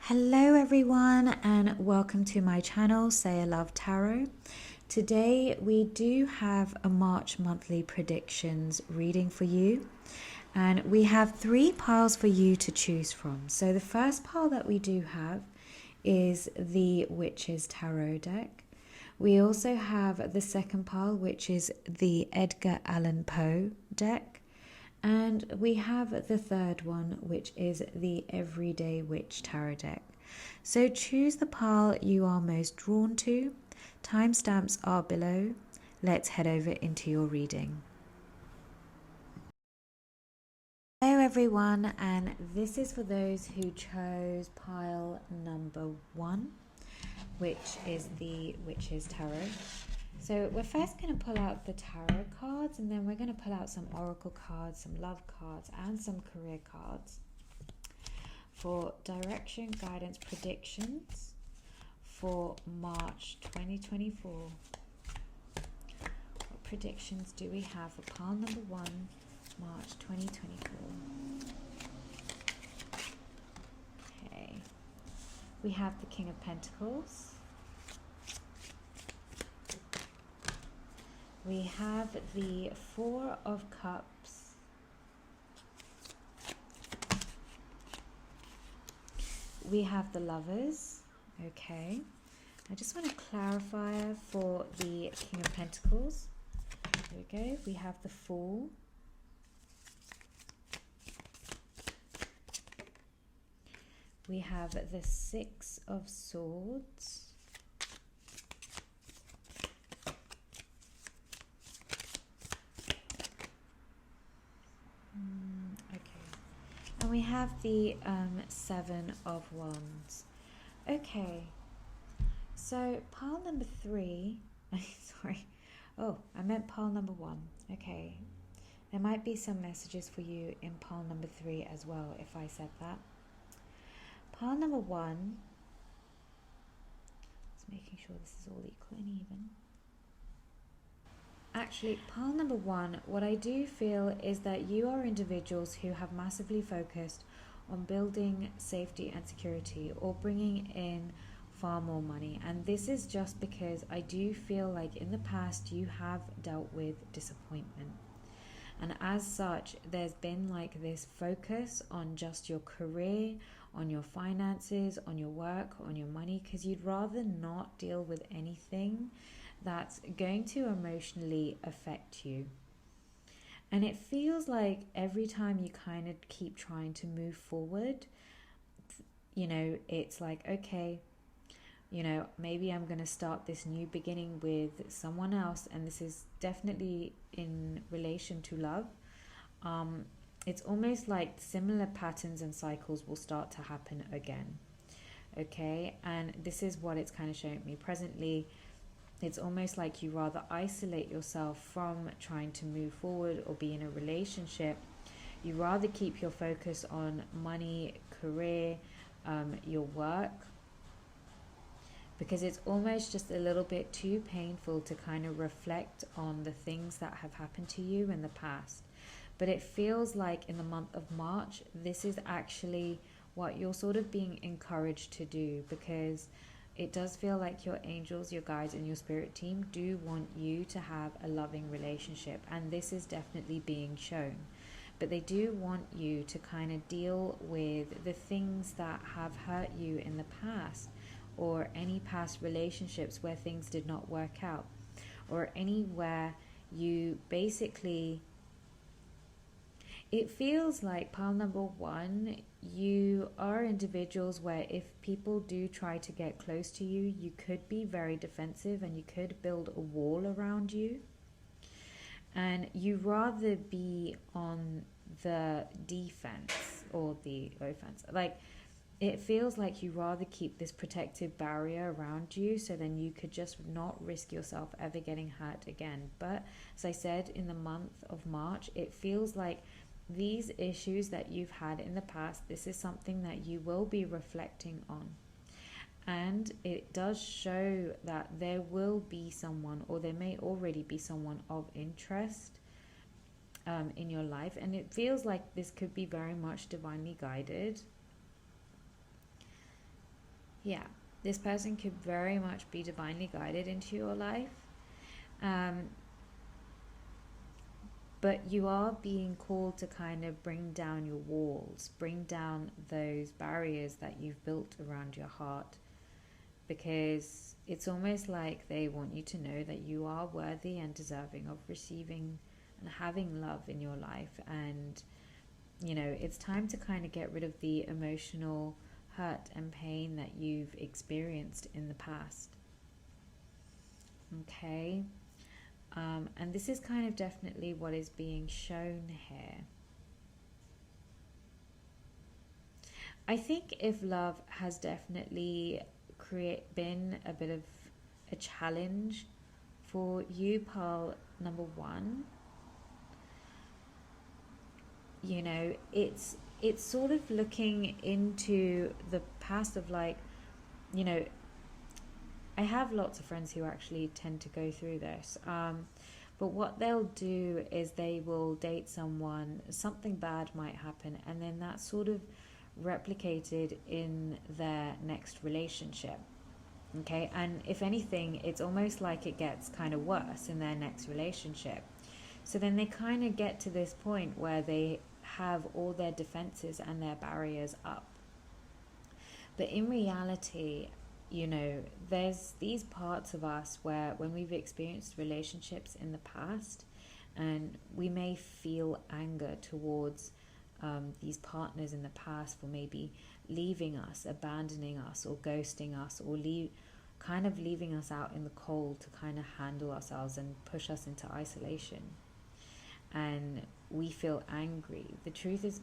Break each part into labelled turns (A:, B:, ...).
A: Hello everyone and welcome to my channel Say a Love Tarot. Today we do have a March monthly predictions reading for you, and we have three piles for you to choose from. So the first pile that we do have is the Witches Tarot deck. We also have the second pile, which is the Edgar Allan Poe deck. And we have the third one, which is the Everyday Witch Tarot deck. So choose the pile you are most drawn to. Timestamps are below. Let's head over into your reading. Hello everyone, and this is for those who chose pile number 1, which is the Witches Tarot. So we're first going to pull out the tarot cards, and then we're going to pull out some oracle cards, some love cards, and some career cards for direction, guidance, predictions for March 2024. What predictions do we have for pile number 1, March 2024? Okay. We have the King of Pentacles. We have the Four of Cups. We have the Lovers. Okay. I just want to clarify for the King of Pentacles. There we go. We have the Fool. We have the Six of Swords. And we have the Seven of Wands. Okay, so pile number 3, sorry, oh, I meant pile number 1. Okay, there might be some messages for you in pile number 3 as well if I said that. Pile number 1, just making sure this is all equal and even. Actually, pile number 1, what I do feel is that you are individuals who have massively focused on building safety and security or bringing in far more money. And this is just because I do feel like in the past you have dealt with disappointment. And as such, there's been like this focus on just your career, on your finances, on your work, on your money, because you'd rather not deal with anything that's going to emotionally affect you. And it feels like every time you kind of keep trying to move forward, you know, it's like, okay, you know, maybe I'm going to start this new beginning with someone else, and this is definitely in relation to love. It's almost like similar patterns and cycles will start to happen again. Okay, and this is what it's kind of showing me presently. It's almost like you rather isolate yourself from trying to move forward or be in a relationship. You rather keep your focus on money, career, your work, because it's almost just a little bit too painful to kind of reflect on the things that have happened to you in the past. But it feels like in the month of March, this is actually what you're sort of being encouraged to do, because it does feel like your angels, your guides, and your spirit team do want you to have a loving relationship, and this is definitely being shown. But they do want you to kind of deal with the things that have hurt you in the past, or any past relationships where things did not work out, or anywhere you basically... It feels like pile number 1, you are individuals where if people do try to get close to you, you could be very defensive and you could build a wall around you. And you rather be on the defense or the offense. Like, it feels like you rather keep this protective barrier around you, so then you could just not risk yourself ever getting hurt again. But as I said, in the month of March, it feels like these issues that you've had in the past, this is something that you will be reflecting on. And it does show that there will be someone, or there may already be someone of interest in your life. And it feels like this could be very much divinely guided. Yeah, this person could very much be divinely guided into your life. Um, but you are being called to kind of bring down your walls, bring down those barriers that you've built around your heart, because it's almost like they want you to know that you are worthy and deserving of receiving and having love in your life. And it's time to kind of get rid of the emotional hurt and pain that you've experienced in the past. Okay. And this is kind of definitely what is being shown here. I think if love has definitely been a bit of a challenge for you, Pearl number one, it's sort of looking into the past of like, you know, I have lots of friends who actually tend to go through this. But what they'll do is they will date someone, something bad might happen, and then that's sort of replicated in their next relationship. Okay, and if anything, it's almost like it gets kind of worse in their next relationship. So then they kind of get to this point where they have all their defenses and their barriers up. But in reality, there's these parts of us where when we've experienced relationships in the past and we may feel anger towards these partners in the past for maybe leaving us, abandoning us, or ghosting us, or kind of leaving us out in the cold to kind of handle ourselves and push us into isolation. And we feel angry. The truth is,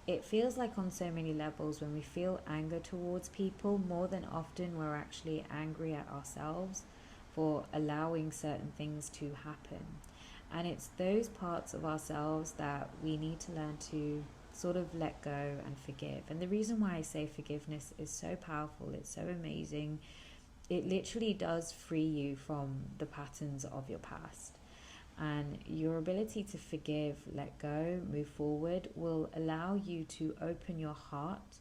A: it feels like on so many levels when we feel anger towards people, more than often we're actually angry at ourselves for allowing certain things to happen. And it's those parts of ourselves that we need to learn to sort of let go and forgive. And the reason why I say forgiveness is so powerful, it's so amazing, it literally does free you from the patterns of your past. And your ability to forgive, let go, move forward will allow you to open your heart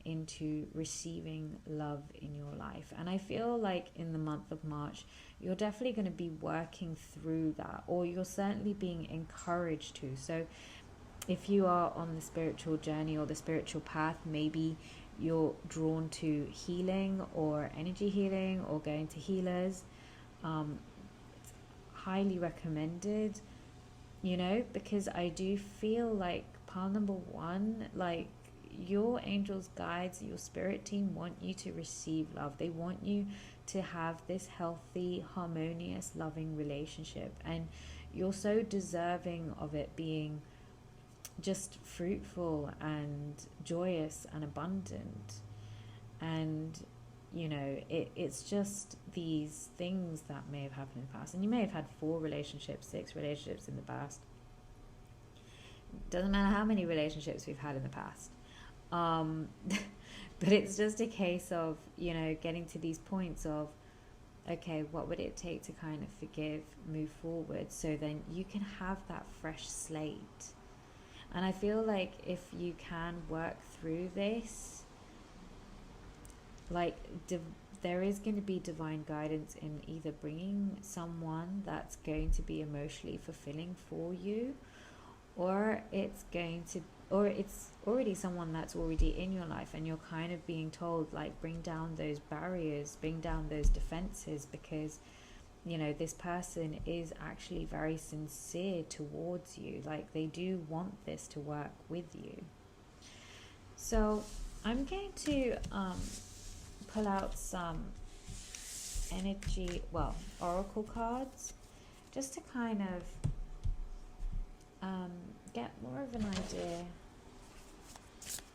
A: into receiving love in your life. And I feel like in the month of March, you're definitely going to be working through that, or you're certainly being encouraged to. So if you are on the spiritual journey or the spiritual path, maybe you're drawn to healing or energy healing or going to healers. Highly recommended, because I do feel like pile number one, like your angels, guides, your spirit team want you to receive love. They want you to have this healthy, harmonious, loving relationship, and you're so deserving of it being just fruitful and joyous and abundant. And it's just these things that may have happened in the past, and you may have had 4 relationships, 6 relationships in the past. Doesn't matter how many relationships we've had in the past, but it's just a case of getting to these points of, okay, what would it take to kind of forgive, move forward, so then you can have that fresh slate. And I feel like if you can work through this, there is going to be divine guidance in either bringing someone that's going to be emotionally fulfilling for you, or it's already someone that's already in your life, and you're kind of being told, like, bring down those barriers, bring down those defenses, because this person is actually very sincere towards you. Like, they do want this to work with you. So I'm going to pull out some oracle cards, just to kind of get more of an idea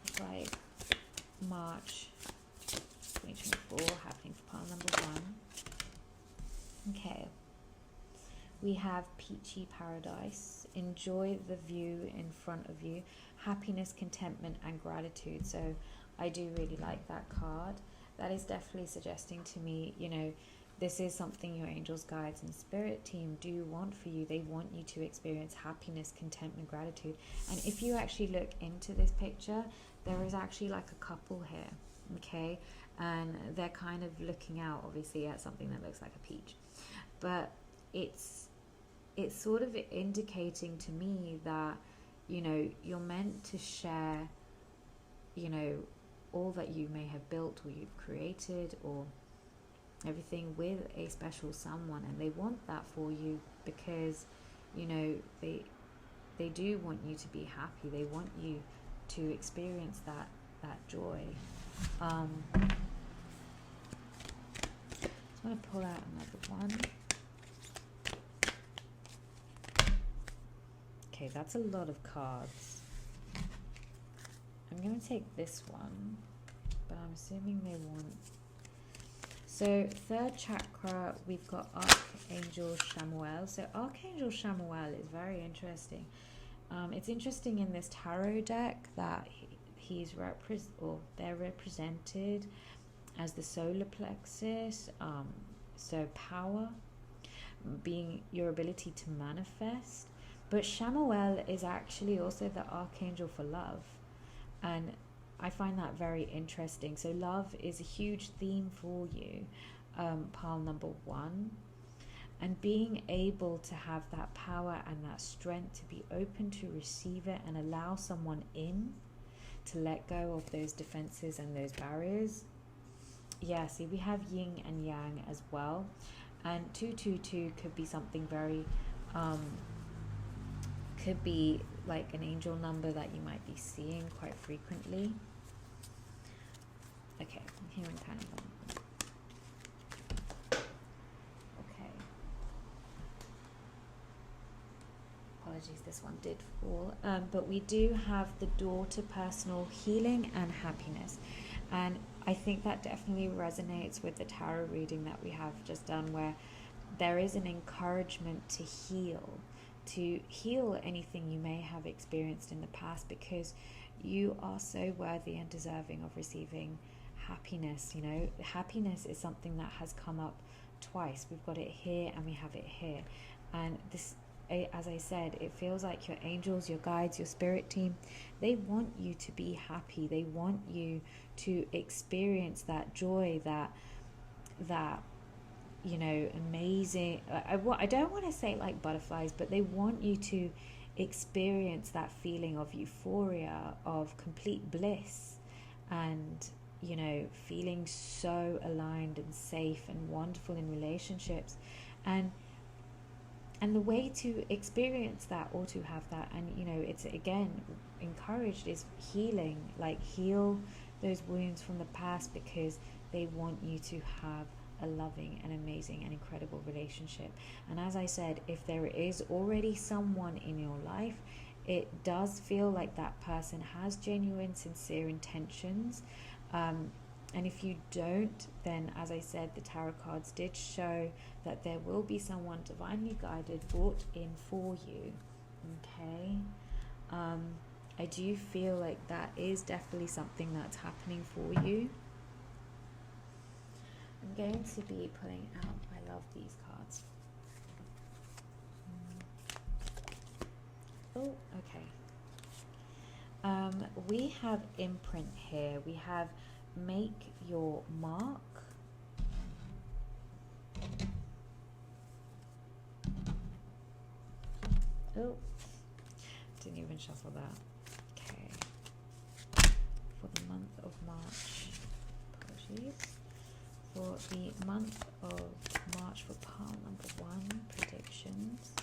A: of like March 2024 happening for pile number one. Okay, we have Peachy Paradise. Enjoy the view in front of you. Happiness, contentment, and gratitude. So I do really like that card. That is definitely suggesting to me, this is something your angels, guides, and spirit team do want for you. They want you to experience happiness, contentment, gratitude. And if you actually look into this picture, there is actually like a couple here. okay, and they're kind of looking out obviously at something that looks like a peach, but it's sort of indicating to me that, you know, you're meant to share, you know, all that you may have built or you've created or everything with a special someone, and they want that for you because, you know, they do want you to be happy. They want you to experience that joy. I just want to pull out another one. Okay, that's a lot of cards. I'm going to take this one, but I'm assuming they want... So, third chakra, we've got Archangel Chamuel. So, Archangel Chamuel is very interesting. It's interesting in this tarot deck that they're represented as the solar plexus. So, power, being your ability to manifest. But Chamuel is actually also the archangel for love. And I find that very interesting. So love is a huge theme for you, pile number 1. And being able to have that power and that strength to be open to receive it and allow someone in, to let go of those defenses and those barriers. Yeah, see, we have yin and yang as well. And 222 could be something very... could be like an angel number that you might be seeing quite frequently. Okay, I'm hearing kind of one. Okay. Apologies, this one did fall. But we do have the door to personal healing and happiness. And I think that definitely resonates with the tarot reading that we have just done, where there is an encouragement to heal anything you may have experienced in the past, because you are so worthy and deserving of receiving happiness. You know, happiness is something that has come up twice. We've got it here and we have it here, and this, as I said, it feels like your angels, your guides, your spirit team, they want you to be happy. They want you to experience that joy, that you know, amazing... I don't want to say like butterflies, but they want you to experience that feeling of euphoria, of complete bliss, and, you know, feeling so aligned and safe and wonderful in relationships. And the way to experience that, or to have that, and, you know, it's again encouraged, is healing. Like, heal those wounds from the past, because they want you to have a loving and amazing and incredible relationship. And as I said, if there is already someone in your life, it does feel like that person has genuine, sincere intentions. And if you don't, then, as I said, the tarot cards did show that there will be someone divinely guided, brought in for you. Okay. I do feel like that is definitely something that's happening for you. I'm going to be pulling out... I love these cards. Oh, okay. We have imprint here. We have make your mark. Oh, didn't even shuffle that. Okay. For the month of March. Apologies. For the month of March, for pile number 1, predictions.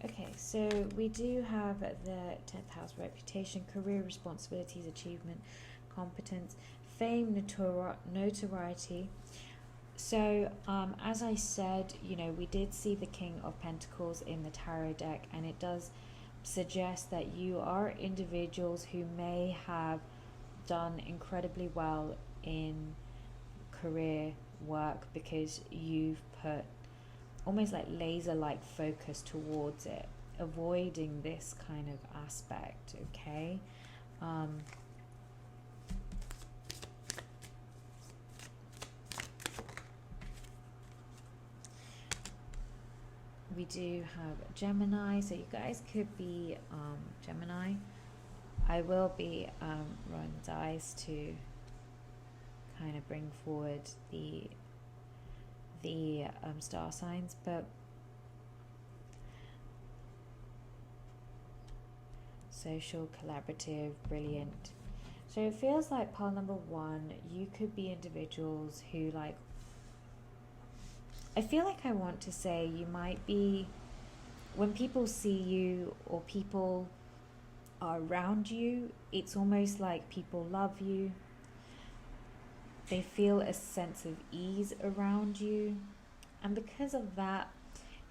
A: Okay, so we do have the 10th house: reputation, career, responsibilities, achievement, competence, fame, notoriety. So, as I said, you know, we did see the King of Pentacles in the tarot deck, and it does suggest that you are individuals who may have done incredibly well in career work, because you've put almost like laser-like focus towards it, avoiding this kind of aspect. Okay. We do have Gemini, so you guys could be Gemini. I will be rolling the dice to kind of bring forward the star signs, but social, collaborative, brilliant. So it feels like pile number one, you could be individuals who like, I feel like I want to say you might be, when people see you or people are around you, it's almost like people love you. They feel a sense of ease around you. And because of that,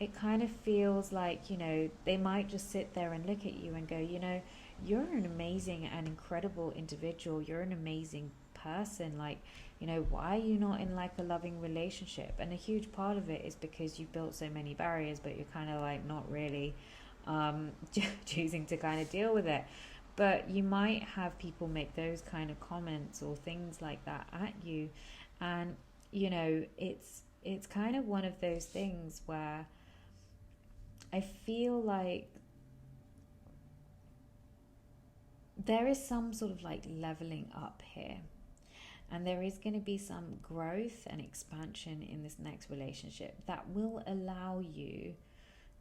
A: it kind of feels like, you know, they might just sit there and look at you and go, you know, you're an amazing and incredible individual. You're an amazing person. Like, you know, why are you not in like a loving relationship? And a huge part of it is because you built so many barriers, but you're kind of like not really choosing to kind of deal with it. But you might have people make those kind of comments or things like that at you, and you know, it's kind of one of those things where I feel like there is some sort of like leveling up here, and there is going to be some growth and expansion in this next relationship that will allow you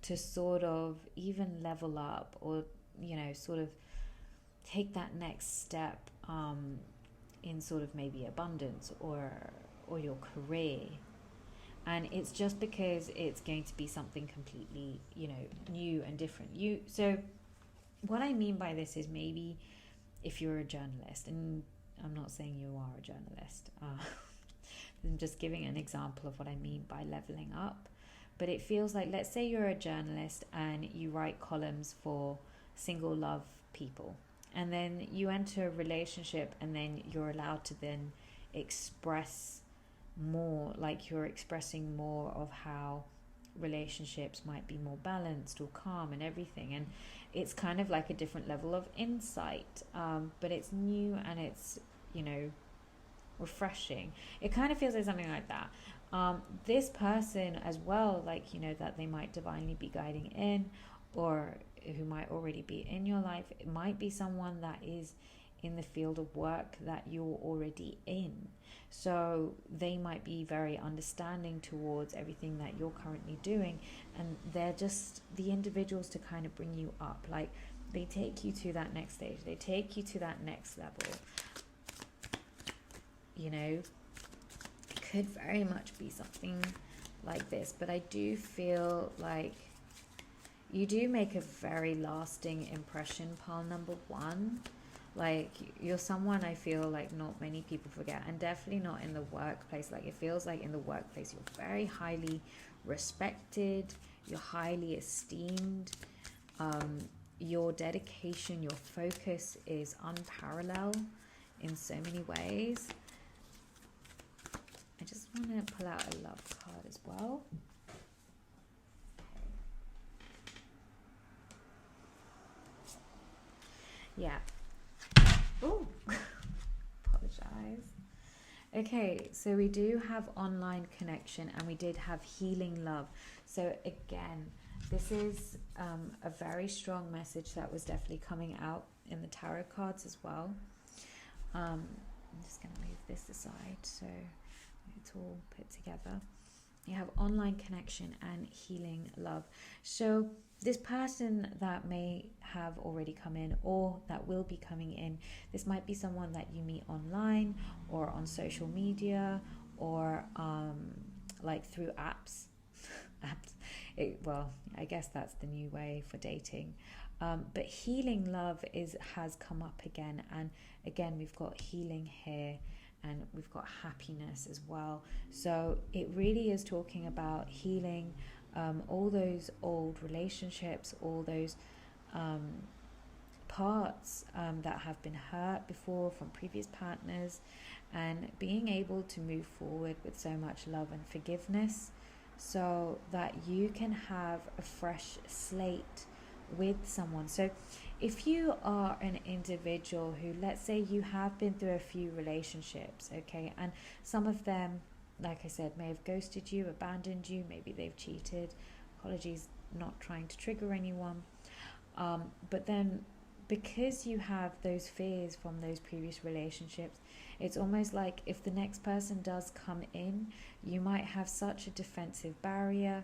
A: to sort of even level up, or you know, sort of take that next step in sort of maybe abundance or your career. And it's just because it's going to be something completely, you know, new and different. So what I mean by this is, maybe if you're a journalist, and I'm not saying you are a journalist, I'm just giving an example of what I mean by leveling up. But it feels like, let's say you're a journalist and you write columns for single love people, and then you enter a relationship, and then you're allowed to then express more, like you're expressing more of how relationships might be more balanced or calm and everything. And it's kind of like a different level of insight, but it's new and it's, you know, refreshing. It kind of feels like something like that. This person as well, like, you know, that they might divinely be guiding in, or who might already be in your life. It might be someone that is in the field of work that you're already in. So they might be very understanding towards everything that you're currently doing, and they're just the individuals to kind of bring you up. Like, they take you to that next stage, they take you to that next level. You know, it could very much be something like this, but I do feel like you do make a very lasting impression, pile number one. Like, you're someone I feel like not many people forget, and definitely not in the workplace. Like, it feels like in the workplace you're very highly respected, you're highly esteemed, your dedication, your focus is unparalleled in so many ways. I just want to pull out a love card as well. Yeah. Oh, apologize. Okay, so we do have online connection, and we did have healing love. So again, this is a very strong message that was definitely coming out in the tarot cards as well. I'm just going to move this aside so it's all put together. You have online connection and healing love. So this person that may have already come in, or that will be coming in, this might be someone that you meet online or on social media, or like through apps. Well, I guess that's the new way for dating. But healing love has come up again, and again we've got healing here, and we've got happiness as well. So it really is talking about healing all those old relationships, all those parts that have been hurt before from previous partners, and being able to move forward with so much love and forgiveness, so that you can have a fresh slate with someone. So if you are an individual who, let's say you have been through a few relationships, okay, and some of them, like I said, may have ghosted you, abandoned you, maybe they've cheated. Apologies, not trying to trigger anyone. But then because you have those fears from those previous relationships, it's almost like if the next person does come in, you might have such a defensive barrier.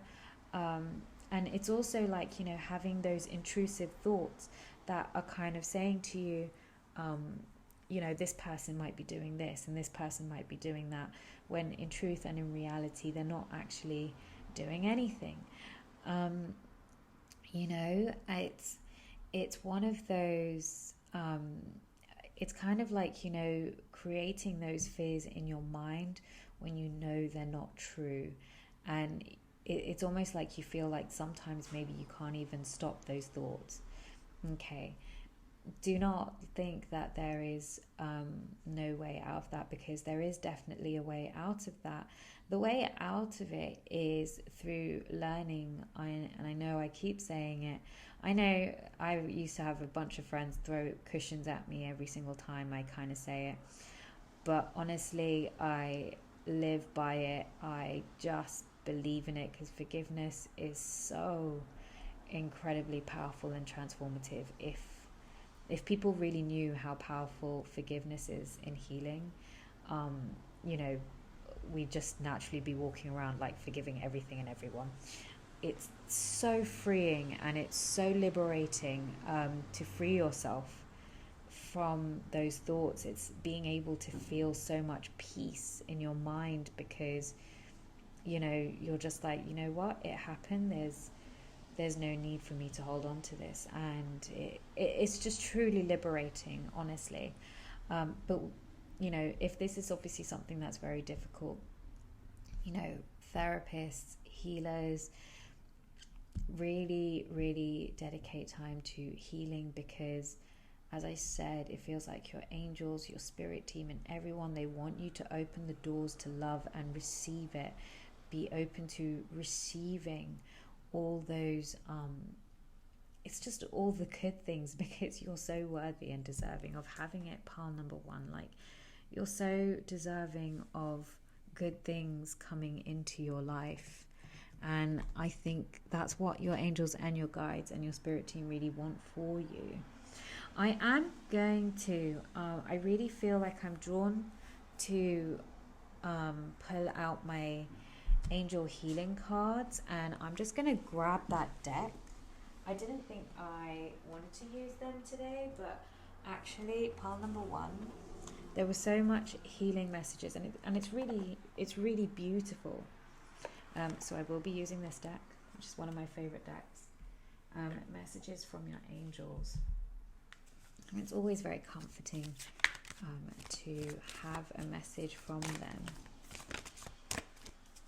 A: And it's also like, having those intrusive thoughts that are kind of saying to you, this person might be doing this and this person might be doing that, when in truth and in reality, they're not actually doing anything. It's one of those, it's kind of like, creating those fears in your mind when you know they're not true. And it's almost like you feel like sometimes maybe you can't even stop those thoughts. Okay. Do not think that there is no way out of that, because there is definitely a way out of that. The way out of it is through learning. And I know I keep saying it. I know I used to have a bunch of friends throw cushions at me every single time I kind of say it. But honestly, I live by it. I just believe in it, because forgiveness is so incredibly powerful and transformative. If people really knew how powerful forgiveness is in healing, we'd just naturally be walking around like forgiving everything and everyone. It's so freeing and it's so liberating to free yourself from those thoughts. It's being able to feel so much peace in your mind, because you're just like, what, it happened, there's no need for me to hold on to this. And it's just truly liberating, honestly. But if this is obviously something that's very difficult, therapists, healers, really, really dedicate time to healing, because as I said, it feels like your angels, your spirit team, and everyone, they want you to open the doors to love and receive it. Be open to receiving all those, it's just all the good things, because you're so worthy and deserving of having it. Pile number one, like, you're so deserving of good things coming into your life. And I think that's what your angels and your guides and your spirit team really want for you. I am going to, I really feel like I'm drawn to pull out my angel healing cards, and I'm just going to grab that deck. I didn't think I wanted to use them today, but actually, pile number one, there was so much healing messages, and it's really beautiful. So I will be using this deck, which is one of my favorite decks. Messages from your angels. And it's always very comforting to have a message from them,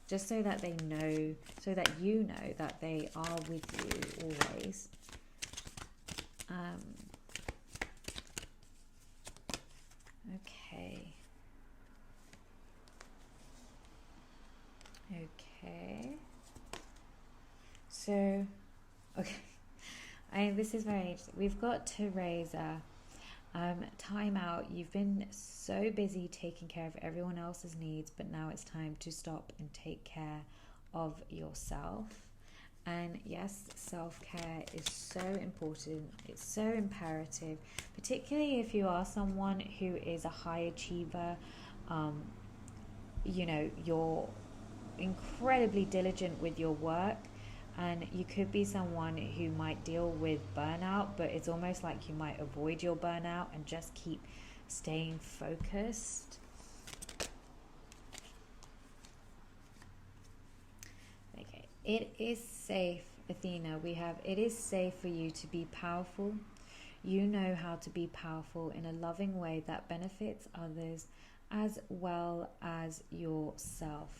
A: just so that they know, so that you know that they are with you always. Okay. So, this is very interesting. We've got Teresa. Time out. You've been so busy taking care of everyone else's needs, but now it's time to stop and take care of yourself. And yes, self-care is so important. It's so imperative, particularly if you are someone who is a high achiever. You're incredibly diligent with your work, and you could be someone who might deal with burnout, but it's almost like you might avoid your burnout and just keep staying focused. Okay, it is safe, Athena. We have, it is safe for you to be powerful. You know how to be powerful in a loving way that benefits others as well as yourself.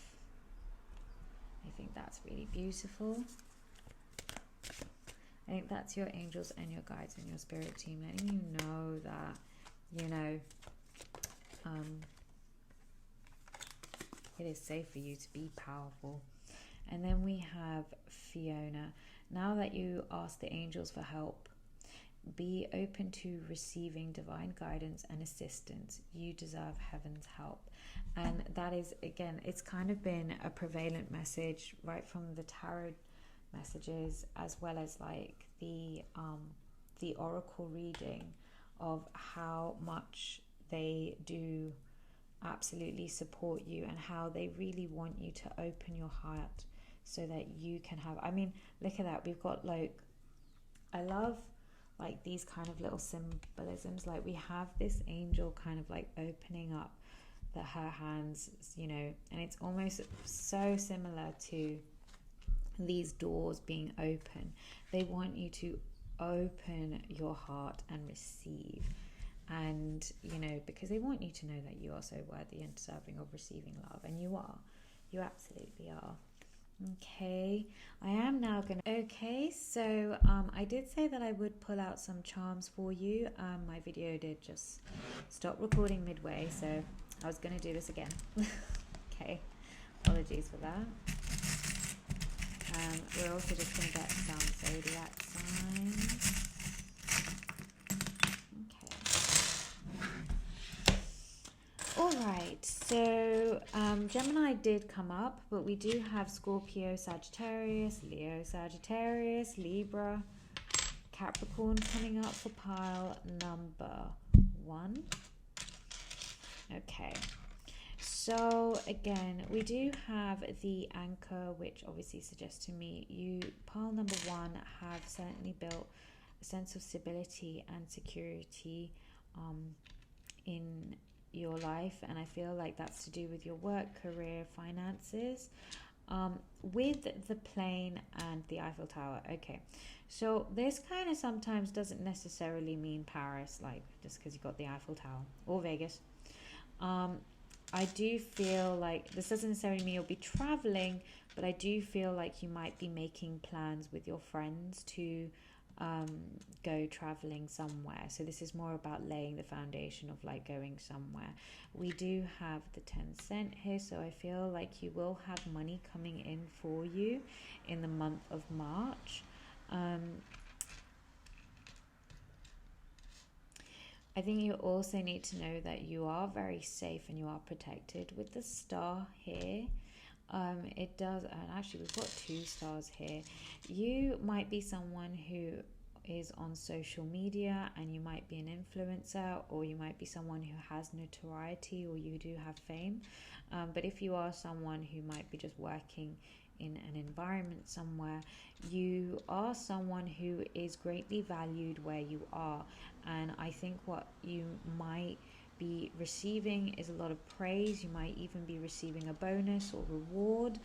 A: I think that's really beautiful. I think that's your angels and your guides and your spirit team letting you know that, it is safe for you to be powerful. And then we have Fiona. Now that you ask the angels for help, be open to receiving divine guidance and assistance. You deserve heaven's help. And that is, again, it's kind of been a prevalent message right from the tarot messages, as well as like the the oracle reading of how much they do absolutely support you and how they really want you to open your heart so that you can have, I mean, look at that. We've got like, I love like these kind of little symbolisms. Like we have this angel kind of like opening up her hands, you know, and it's almost so similar to these doors being open. They want you to open your heart and receive, and you know, because they want you to know that you are so worthy and deserving of receiving love, and you are, you absolutely are. Okay, I am now gonna, okay, so I did say that I would pull out some charms for you. My video did just stop recording midway, so I was gonna do this again. Okay, apologies for that. We're also just gonna get some zodiac signs. Alright, so Gemini did come up, but we do have Scorpio, Sagittarius, Leo, Sagittarius, Libra, Capricorn coming up for pile number 1. Okay, so again, we do have the anchor, which obviously suggests to me you, pile number 1, have certainly built a sense of stability and security in your life, and I feel like that's to do with your work, career, finances, with the plane and the Eiffel Tower. Okay, so this kind of sometimes doesn't necessarily mean Paris, like just because you got the Eiffel Tower, or Vegas. I do feel like this doesn't necessarily mean you'll be traveling, but I do feel like you might be making plans with your friends to go traveling somewhere. So this is more about laying the foundation of like going somewhere. We do have the 10 cent here, so I feel like you will have money coming in for you in the month of March. I think you also need to know that you are very safe and you are protected with the star here. It does, and actually we've got 2 stars here. You might be someone who is on social media and you might be an influencer, or you might be someone who has notoriety, or you do have fame. But if you are someone who might be just working in an environment somewhere, you are someone who is greatly valued where you are. And I think what you might be receiving is a lot of praise. You might even be receiving a bonus or reward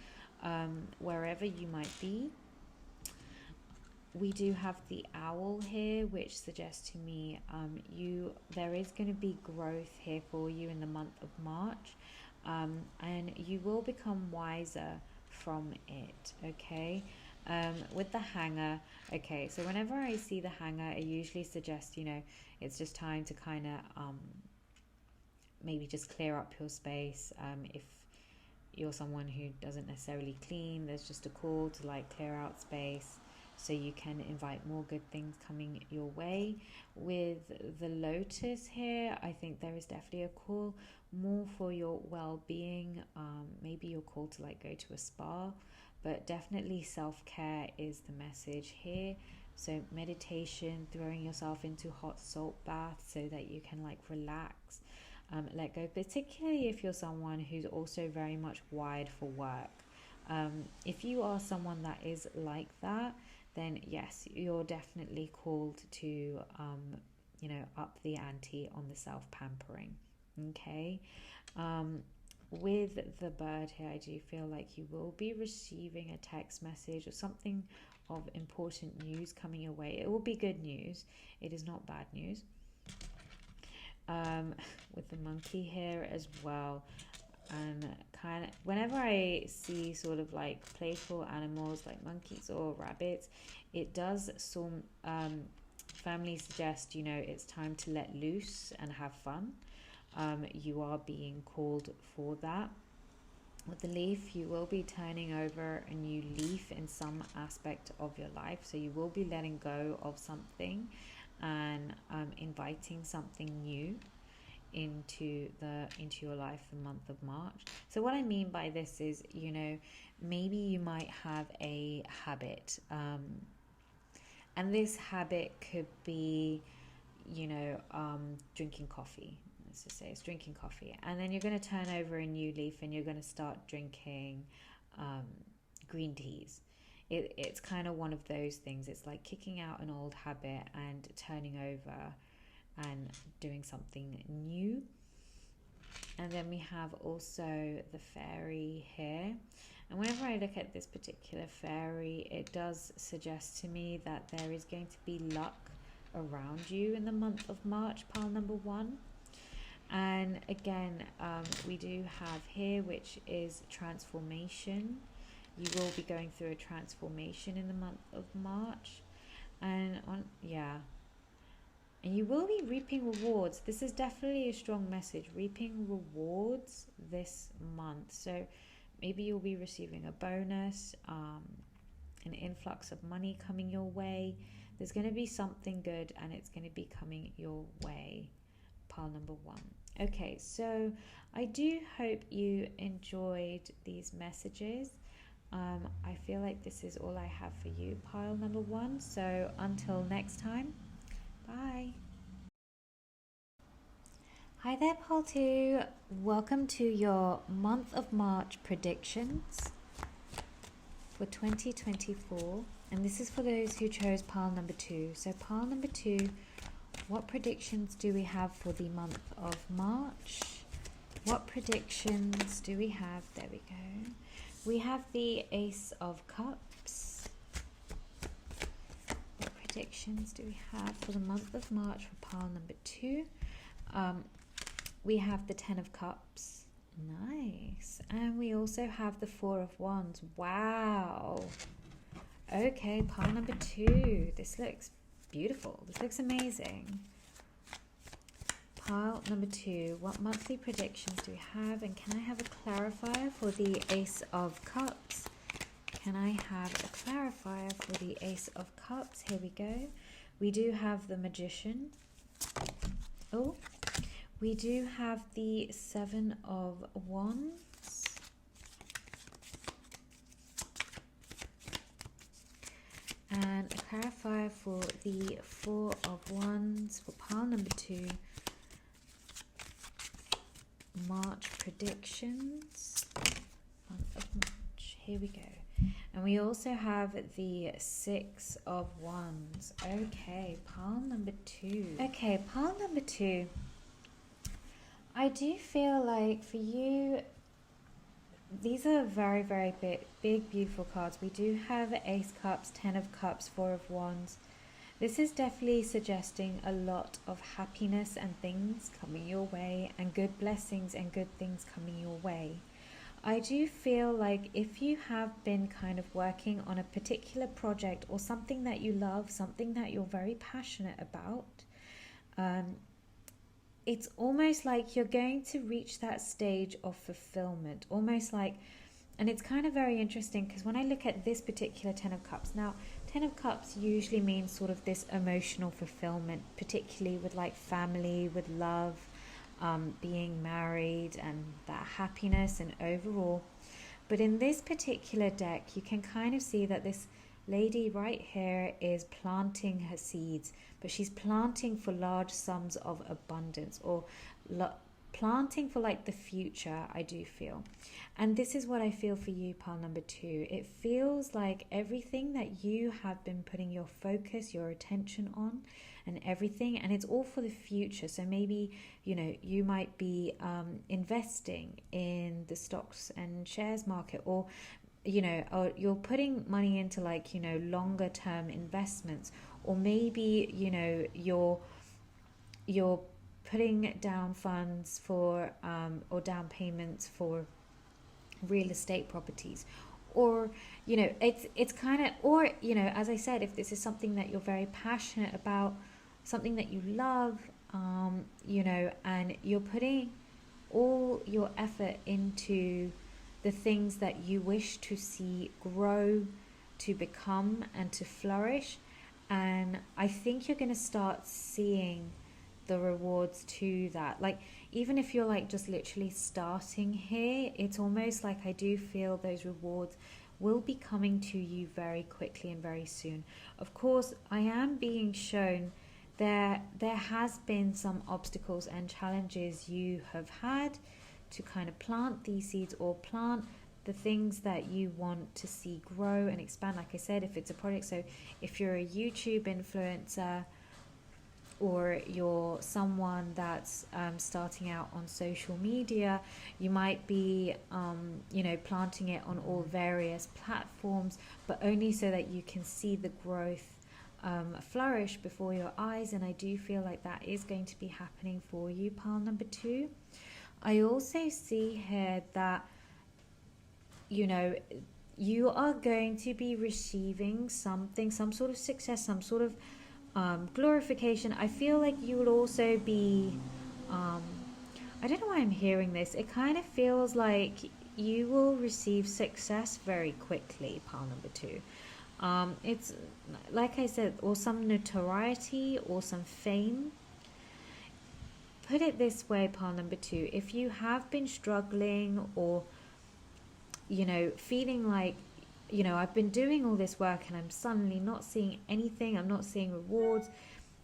A: wherever you might be. We do have the owl here, which suggests to me there is going to be growth here for you in the month of March, and you will become wiser from it. Okay, with the hanger, okay, so whenever I see the hanger, it usually suggests, you know, it's just time to kind of maybe just clear up your space. If you're someone who doesn't necessarily clean, there's just a call to like clear out space so you can invite more good things coming your way. With the lotus here, I think there is definitely a call more for your well-being. Maybe you're called to like go to a spa, but definitely self-care is the message here. So meditation, throwing yourself into hot salt baths so that you can like relax, let go, particularly if you're someone who's also very much wired for work. If you are someone that is like that, then yes, you're definitely called to, you know, up the ante on the self-pampering. Okay. With the bird here, I do feel like you will be receiving a text message or something of important news coming your way. It will be good news. It is not bad news. With the monkey here as well, and kind of whenever I see sort of like playful animals like monkeys or rabbits, it does firmly suggest, you know, it's time to let loose and have fun. You are being called for that. With the leaf, you will be turning over a new leaf in some aspect of your life, so you will be letting go of something and inviting something new into your life the month of March. So what I mean by this is, you know, maybe you might have a habit, And this habit could be, drinking coffee. Let's just say it's drinking coffee. And then you're going to turn over a new leaf and you're going to start drinking green teas. It's kind of one of those things. It's like kicking out an old habit and turning over and doing something new. And then we have also the fairy here. And whenever I look at this particular fairy, it does suggest to me that there is going to be luck around you in the month of March, pile number 1. And again, we do have here, which is transformation. You will be going through a transformation in the month of March. And and you will be reaping rewards. This is definitely a strong message, reaping rewards this month. So maybe you'll be receiving a bonus, an influx of money coming your way. There's going to be something good and it's going to be coming your way, pile number 1. Okay, so I do hope you enjoyed these messages. I feel like this is all I have for you, pile number 1. So until next time, bye. Hi there, pile 2. Welcome to your month of March predictions for 2024. And this is for those who chose pile number 2. So pile number 2, what predictions do we have for the month of March? What predictions do we have? There we go. We have the Ace of Cups. What predictions do we have for the month of March for pile number 2? We have the 10 of Cups. Nice. And we also have the 4 of Wands. Wow. Okay, pile number 2. This looks beautiful. This looks amazing. Pile number 2. What monthly predictions do we have? And can I have a clarifier for the Ace of Cups? Can I have a clarifier for the Ace of Cups? Here we go. We do have the Magician. Oh, we do have the 7 of Wands. And a clarifier for the 4 of Wands for pile number 2. March predictions. Month of March. Here we go. And we also have the 6 of Wands. Okay, pile number 2. Okay, pile number 2. I do feel like for you, these are very, very big, beautiful cards. We do have Ace Cups, 10 of Cups, 4 of Wands. This is definitely suggesting a lot of happiness and things coming your way, and good blessings and good things coming your way. I do feel like if you have been kind of working on a particular project or something that you love, something that you're very passionate about, it's almost like you're going to reach that stage of fulfillment, almost like, and it's kind of very interesting because when I look at this particular 10 of Cups, now 10 of Cups usually means sort of this emotional fulfillment, particularly with like family, with love, being married and that happiness and overall. But in this particular deck, you can kind of see that this lady right here is planting her seeds, but she's planting for large sums of abundance, or planting for like the future, I do feel. And this is what I feel for you, pile number 2. It feels like everything that you have been putting your focus, your attention on, and everything, and it's all for the future. So maybe, you might be investing in the stocks and shares market, or or you're putting money into like, longer term investments, or maybe, you're putting down funds for, or down payments for real estate properties, or, it's kind of, or, as I said, if this is something that you're very passionate about, something that you love, and you're putting all your effort into the things that you wish to see grow, to become, and to flourish. And I think you're going to start seeing the rewards to that. Like, even if you're like just literally starting here, it's almost like I do feel those rewards will be coming to you very quickly and very soon. Of course, I am being shown there has been some obstacles and challenges you have had to kind of plant these seeds or plant the things that you want to see grow and expand. Like I said, if it's a product, so if you're a YouTube influencer or you're someone that's starting out on social media, you might be planting it on all various platforms, but only so that you can see the growth flourish before your eyes. And I do feel like that is going to be happening for you, pile number 2. I also see here that you are going to be receiving something, some sort of success, some sort of glorification. I feel like you will also be I don't know why I'm hearing this. It kind of feels like you will receive success very quickly, pile number 2. It's like I said, or some notoriety or some fame. Put it this way, pile number 2, if you have been struggling or feeling like I've been doing all this work and I'm suddenly not seeing anything, I'm not seeing rewards,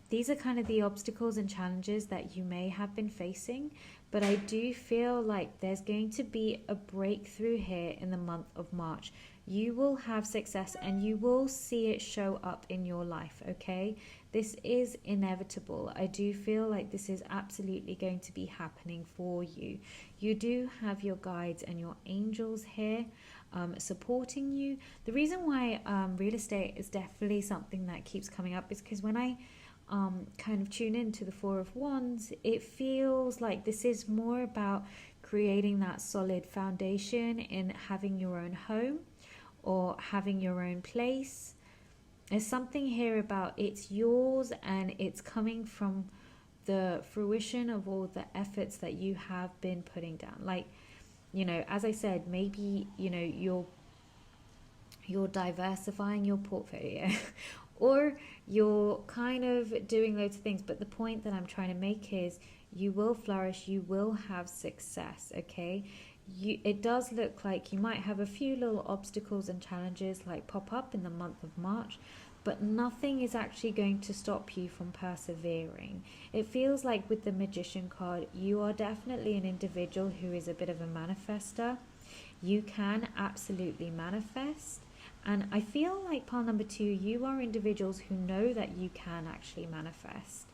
A: these are kind of the obstacles and challenges that you may have been facing. But I do feel like there's going to be a breakthrough here in the month of March. You will have success and you will see it show up in your life, okay? This is inevitable. I do feel like this is absolutely going to be happening for you. You do have your guides and your angels here supporting you. The reason why real estate is definitely something that keeps coming up is because when I kind of tune into the Four of Wands, it feels like this is more about creating that solid foundation in having your own home or having your own place. There's something here about it's yours and it's coming from the fruition of all the efforts that you have been putting down. Like, as I said, maybe, you're diversifying your portfolio or you're kind of doing loads of things. But the point that I'm trying to make is you will flourish, you will have success, okay? It does look like you might have a few little obstacles and challenges like pop up in the month of March, but nothing is actually going to stop you from persevering. It feels like with the Magician card, you are definitely an individual who is a bit of a manifester. You can absolutely manifest. And I feel like pile number 2, you are individuals who know that you can actually manifest.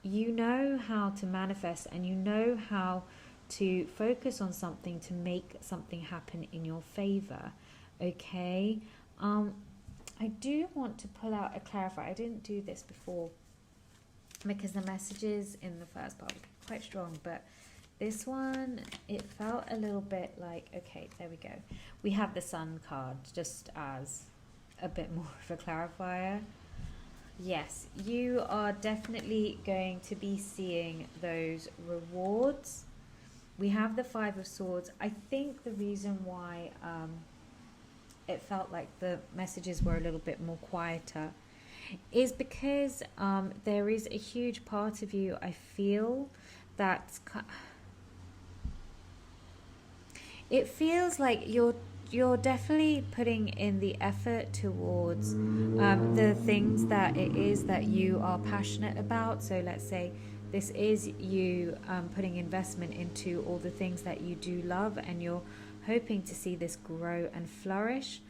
A: You know how to manifest and you know how to focus on something to make something happen in your favor, okay? I do want to pull out a clarifier. I didn't do this before because the messages in the first part were quite strong, but this one, it felt a little bit like, okay, there we go. We have the Sun card just as a bit more of a clarifier. Yes, you are definitely going to be seeing those rewards. We have the Five of Swords. I think the reason why it felt like the messages were a little bit more quieter is because there is a huge part of you, I feel, that it feels like you're definitely putting in the effort towards the things that it is that you are passionate about. So let's say this is you putting investment into all the things that you do love and you're hoping to see this grow and flourish.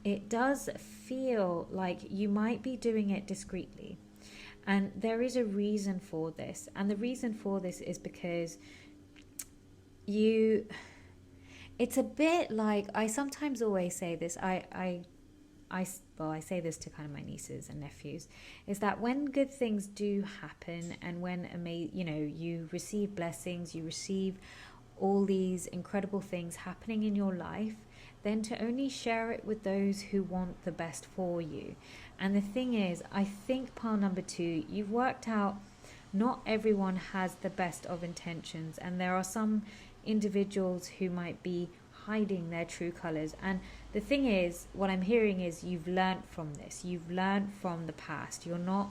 A: It does feel like you might be doing it discreetly. And there is a reason for this. And the reason for this is because it's a bit like, I sometimes always say this, I say this to kind of my nieces and nephews, is that when good things do happen and when you receive blessings, you receive all these incredible things happening in your life, then to only share it with those who want the best for you. And the thing is, I think pile number 2, you've worked out not everyone has the best of intentions, and there are some individuals who might be hiding their true colors. And the thing is, what I'm hearing is you've learned from this, you've learned from the past. You're not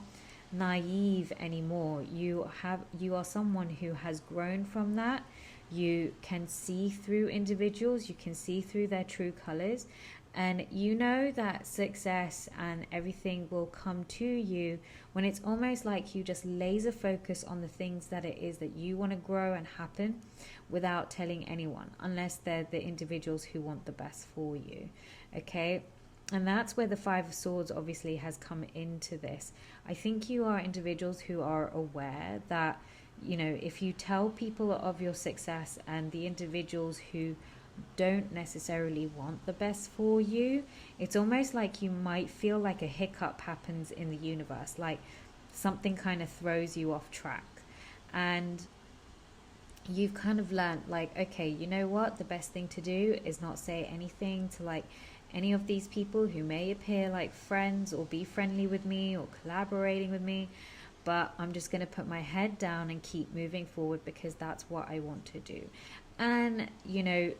A: naive anymore. You are someone who has grown from that. You can see through individuals, you can see through their true colors, and you know that success and everything will come to you when it's almost like you just laser focus on the things that it is that you want to grow and happen without telling anyone, unless they're the individuals who want the best for you. Okay, and that's where the Five of Swords obviously has come into this. I think you are individuals who are aware that, you know, if you tell people of your success, and the individuals who don't necessarily want the best for you, it's almost like you might feel like a hiccup happens in the universe, like something kind of throws you off track, and you've kind of learned, like, okay, you know what, the best thing to do is not say anything to like any of these people who may appear like friends or be friendly with me or collaborating with me, but I'm just going to put my head down and keep moving forward because that's what I want to do. And, you know,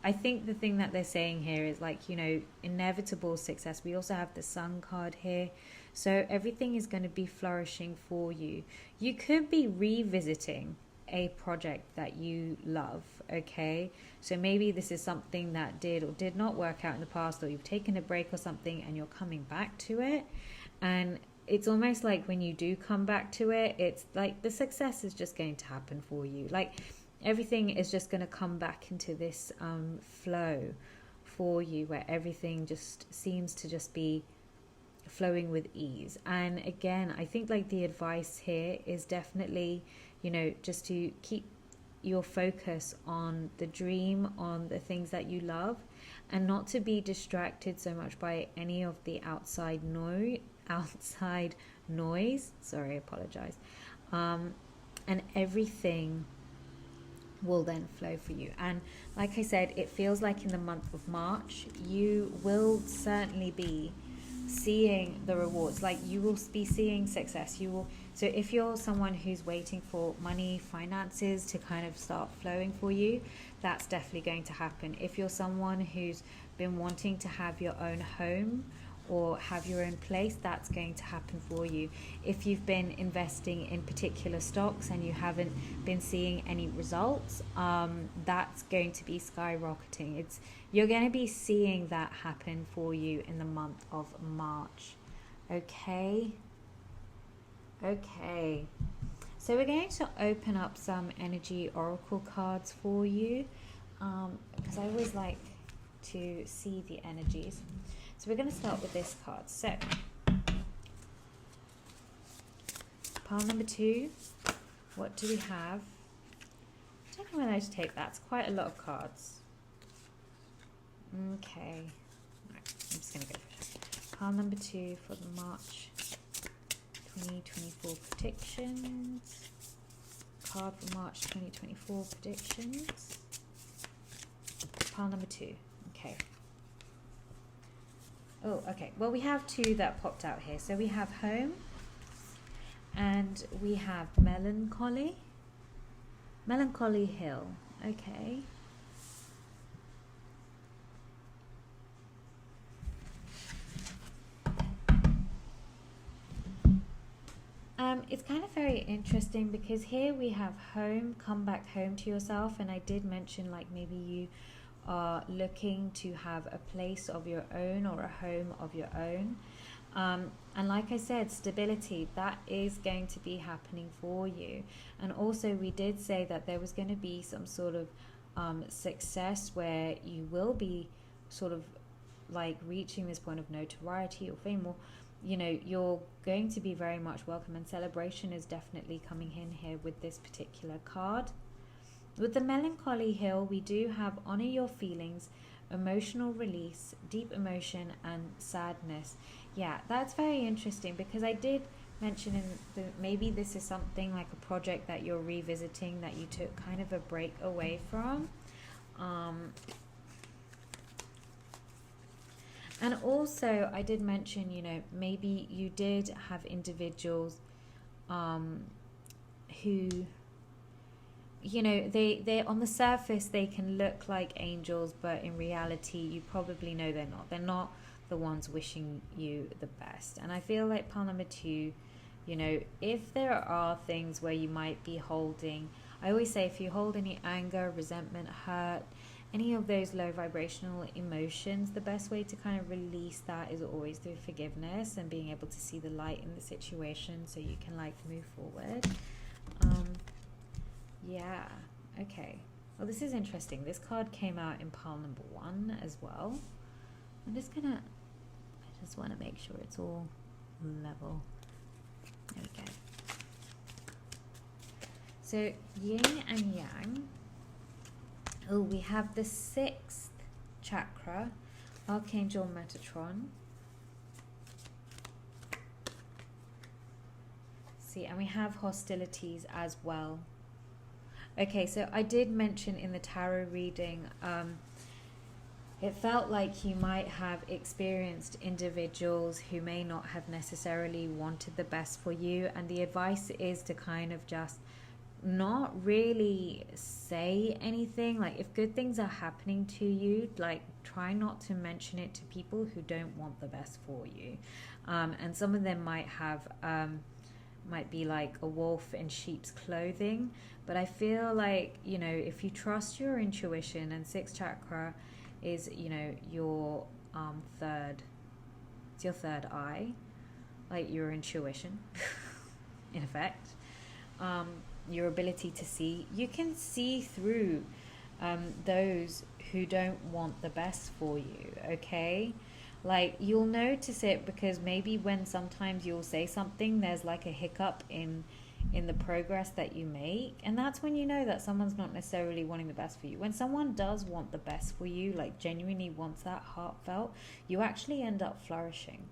A: I think the thing that they're saying here is like, you know, inevitable success. We also have the Sun card here. So everything is going to be flourishing for you. You could be revisiting a project that you love, okay? So maybe this is something that did or did not work out in the past, or you've taken a break or something and you're coming back to it. And it's almost like when you do come back to it, it's like the success is just going to happen for you. Like everything is just going to come back into this flow for you, where everything just seems to just be flowing with ease. And again, I think like the advice here is definitely, you know, just to keep your focus on the dream, on the things that you love, and not to be distracted so much by any of the outside noise. Sorry, I apologize. And everything will then flow for you. And like I said, it feels like in the month of March, you will certainly be seeing the rewards. Like you will be seeing success. So if you're someone who's waiting for money, finances to kind of start flowing for you, that's definitely going to happen. If you're someone who's been wanting to have your own home or have your own place, that's going to happen for you. If you've been investing in particular stocks and you haven't been seeing any results, that's going to be skyrocketing. You're going to be seeing that happen for you in the month of March. Okay. So we're going to open up some energy oracle cards for you, because I always like to see the energies. So we're going to start with this card. So, pile number 2, what do we have? I don't know whether to take that. It's quite a lot of cards. Okay. Right, I'm just going to go for it. Pile number 2 for the March 2024 predictions. Card for March 2024 predictions. Pile number 2. Okay. Oh, okay. Well, we have 2 that popped out here. So we have home and we have melancholy. Melancholy hill. Okay. It's kind of very interesting because here we have home, come back home to yourself. And I did mention like maybe you are looking to have a place of your own or a home of your own. And like I said, stability, that is going to be happening for you. And also we did say that there was going to be some sort of success where you will be sort of like reaching this point of notoriety or fame, or you know, you're going to be very much welcome, and celebration is definitely coming in here with this particular card. With the melancholy hill, we do have honor your feelings, emotional release, deep emotion, and sadness. Yeah, that's very interesting because I did mention maybe this is something like a project that you're revisiting that you took kind of a break away from. And also I did mention, you know, maybe you did have individuals who, you know, they on the surface they can look like angels, but in reality you probably know they're not the ones wishing you the best. And I feel like pile number 2 You know, if there are things where you might be holding, I always say if you hold any anger, resentment, hurt, any of those low vibrational emotions, the best way to kind of release that is always through forgiveness and being able to see the light in the situation so you can like move forward. Yeah, okay. Well, this is interesting. This card came out in pile number 1 as well. I just want to make sure it's all level. There we go. So yin and yang. Oh, we have the 6th chakra, Archangel Metatron. See, and we have hostilities as well. Okay, so I did mention in the tarot reading, it felt like you might have experienced individuals who may not have necessarily wanted the best for you, and the advice is to kind of just not really say anything. Like if good things are happening to you, like try not to mention it to people who don't want the best for you. And some of them might have might be like a wolf in sheep's clothing, but I feel like, you know, if you trust your intuition, and 6th chakra is, you know, your it's your third eye, like your intuition in effect, your ability to see, you can see through those who don't want the best for you, okay? Like you'll notice it because maybe when sometimes you'll say something, there's like a hiccup in the progress that you make, and that's when you know that someone's not necessarily wanting the best for you. When someone does want the best for you, like genuinely wants that, heartfelt, you actually end up flourishing,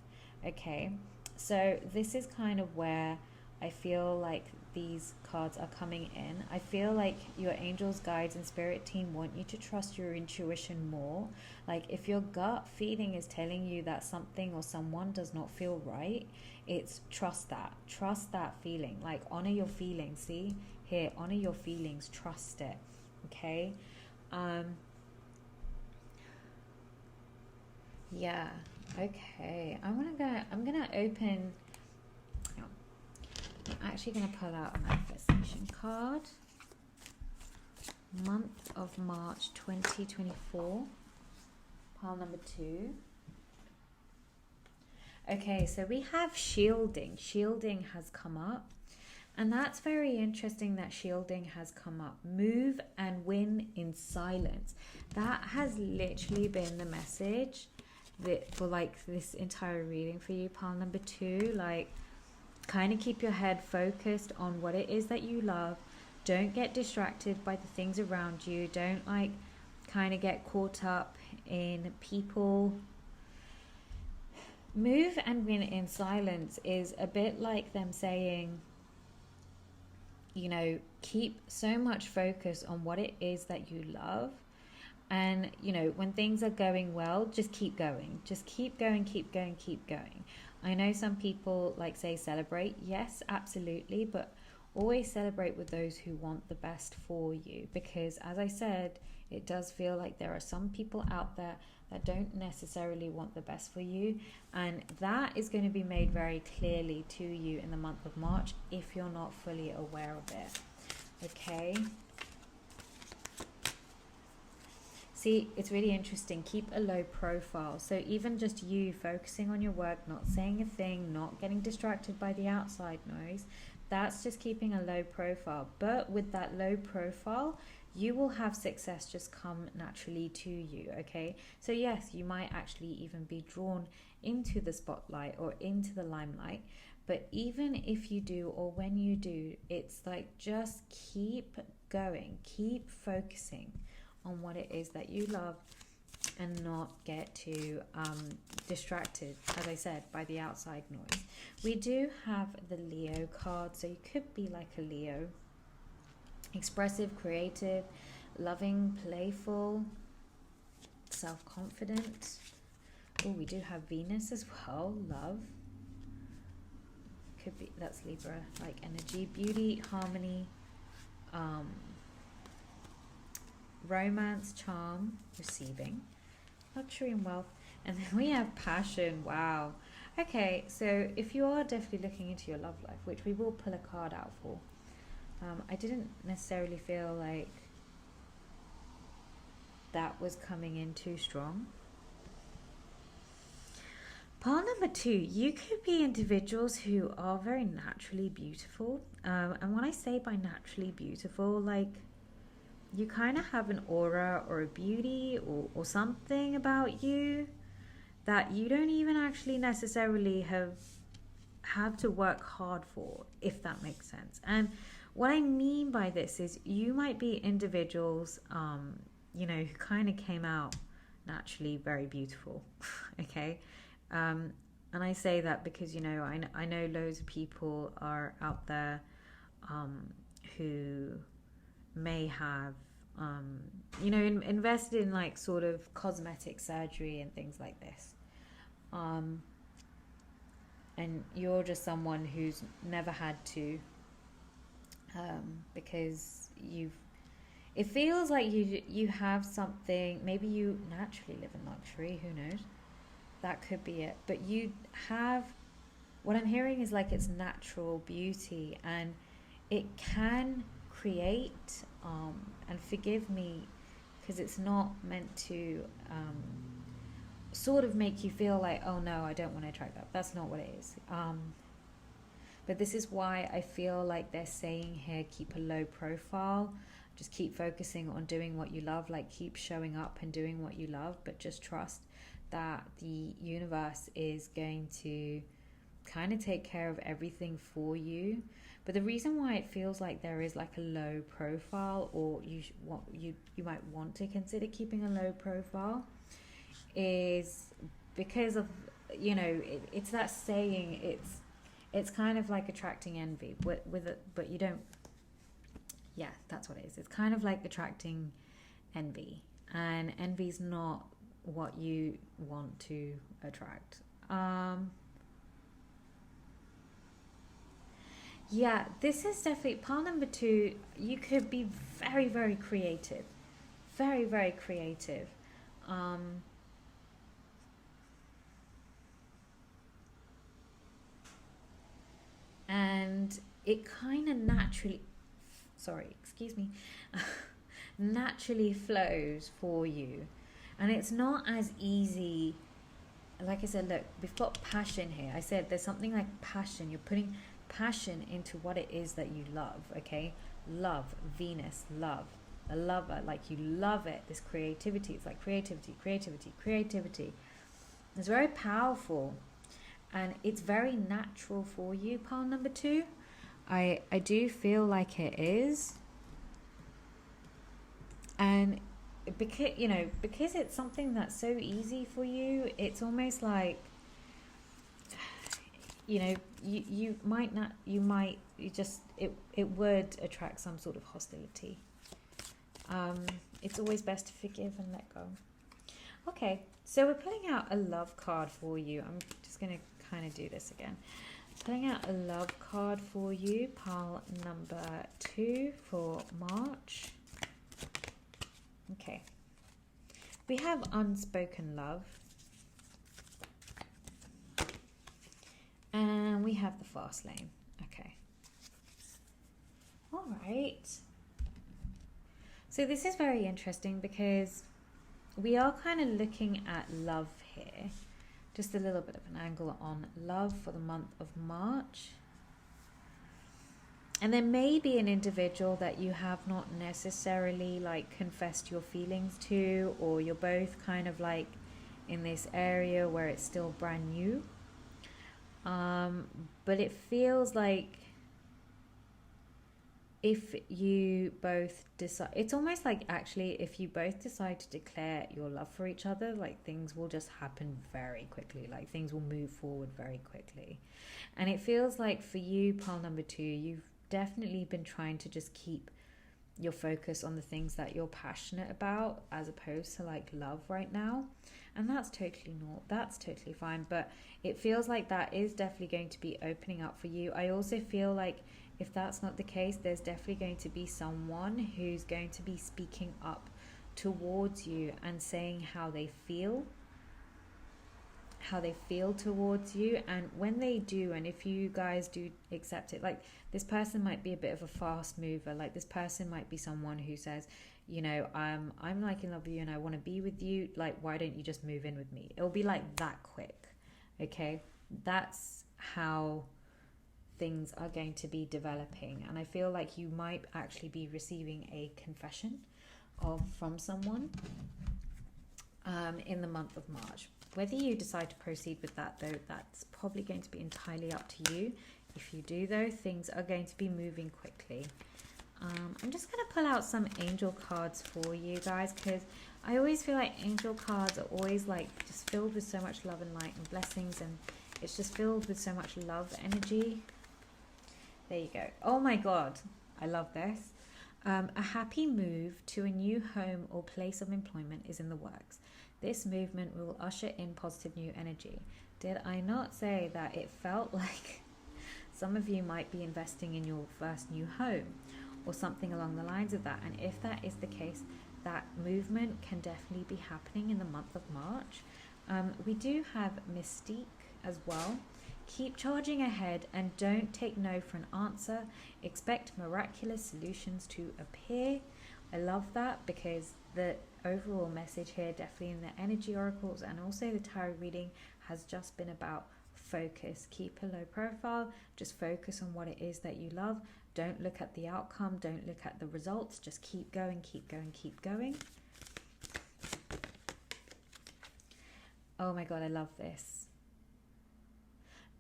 A: okay? So this is kind of where I feel like these cards are coming in. I feel like your angels, guides, and spirit team want you to trust your intuition more. Like if your gut feeling is telling you that something or someone does not feel right, it's trust that feeling. Like honor your feelings. See here, honor your feelings, trust it, okay? Yeah, okay. I'm gonna open. I'm actually going to pull out a manifestation card. Month of March 2024. Pile number 2. Okay, so we have shielding. Shielding has come up. And that's very interesting that shielding has come up. Move and win in silence. That has literally been the message that for like this entire reading for you, pile number 2. Like, kind of keep your head focused on what it is that you love. Don't get distracted by the things around you. Don't like kind of get caught up in people. Move and win in silence is a bit like them saying, you know, keep so much focus on what it is that you love. And, you know, when things are going well, just keep going. Just keep going, keep going, keep going. I know some people like say celebrate. Yes, absolutely. But always celebrate with those who want the best for you. Because as I said, it does feel like there are some people out there that don't necessarily want the best for you. And that is going to be made very clearly to you in the month of March if you're not fully aware of it. Okay? See, it's really interesting. Keep a low profile. So even just you focusing on your work, not saying a thing, not getting distracted by the outside noise, that's just keeping a low profile. But with that low profile, you will have success just come naturally to you, okay? So yes, you might actually even be drawn into the spotlight or into the limelight. But even if you do, or when you do, it's like just keep going, keep focusing on what it is that you love and not get too distracted, as I said, by the outside noise. We do have the Leo card, so you could be like a Leo. Expressive, creative, loving, playful, self-confident. Oh, we do have Venus as well, love. Could be, that's Libra, like energy, beauty, harmony, romance, charm, receiving, luxury and wealth. And then we have passion. Wow. Okay, so if you are definitely looking into your love life, which we will pull a card out for, I didn't necessarily feel like that was coming in too strong. Part number 2, you could be individuals who are very naturally beautiful. And when I say by naturally beautiful, like you kind of have an aura or a beauty or something about you that you don't even actually necessarily have to work hard for, if that makes sense. And what I mean by this is you might be individuals, who kind of came out naturally very beautiful, okay? And I say that because, I know loads of people are out there who may have, invested in like sort of cosmetic surgery and things like this. And you're just someone who's never had to, because it feels like you have something. Maybe you naturally live in luxury, who knows, that could be it, but you have, what I'm hearing is like it's natural beauty, and it can create, and forgive me because it's not meant to sort of make you feel like, oh no, I don't want to attract that. That's not what it is. But this is why I feel like they're saying here, keep a low profile, just keep focusing on doing what you love, like keep showing up and doing what you love, but just trust that the universe is going to kind of take care of everything for you. But the reason why it feels like there is like a low profile, or you might want to consider keeping a low profile, is because of, it's that saying, it's kind of like attracting envy with it, but you don't. Yeah, that's what it is. It's kind of like attracting envy, and envy's not what you want to attract. Yeah, this is definitely part number 2. You could be very, very creative, very, very creative. And it kind of naturally flows for you. And it's not as easy. Like I said, look, we've got passion here. I said there's something like passion. You're putting passion into what it is that you love, okay? Love, Venus, love. A lover, like you love it. This creativity, it's like creativity. It's very powerful. And it's very natural for you, pile number 2. I do feel like it is. And because it's something that's so easy for you, it's almost like, you might not, it would attract some sort of hostility. It's always best to forgive and let go. Okay, so we're pulling out a love card for you. I'm just going to kind of do this again. Pulling out a love card for you, pile number 2 for March. Okay, we have unspoken love, and we have the fast lane. Okay, all right. So this is very interesting because we are kind of looking at love here. Just a little bit of an angle on love for the month of March. And there may be an individual that you have not necessarily like confessed your feelings to, or you're both kind of like in this area where it's still brand new. But it feels like if you both decide, it's almost like actually if you both decide to declare your love for each other, like things will just happen very quickly, like things will move forward very quickly. And it feels like for you, pile number 2, you've definitely been trying to just keep your focus on the things that you're passionate about as opposed to like love right now, and that's totally fine. But it feels like that is definitely going to be opening up for you. I also feel like if that's not the case, there's definitely going to be someone who's going to be speaking up towards you and saying how they feel. how they feel towards you. And when they do, and if you guys do accept it, like this person might be a bit of a fast mover. Like this person might be someone who says, you know, I'm like in love with you and I want to be with you, like why don't you just move in with me? It'll be like that quick. Okay, that's how things are going to be developing. And I feel like you might actually be receiving a confession from someone in the month of March. Whether you decide to proceed with that, though, that's probably going to be entirely up to you. If you do, though, things are going to be moving quickly. I'm just going to pull out some angel cards for you guys, because I always feel like angel cards are always like just filled with so much love and light and blessings, and it's just filled with so much love energy. There you go. Oh my God, I love this. A happy move to a new home or place of employment is in the works. This movement will usher in positive new energy. Did I not say that it felt like some of you might be investing in your first new home or something along the lines of that? And if that is the case, that movement can definitely be happening in the month of March. We do have Mystique as well. Keep charging ahead and don't take no for an answer. Expect miraculous solutions to appear. I love that, because the overall message here, definitely in the energy oracles and also the tarot reading, has just been about focus. Keep a low profile. Just focus on what it is that you love. Don't look at the outcome. Don't look at the results. Just keep going, keep going, keep going. Oh my God, I love this.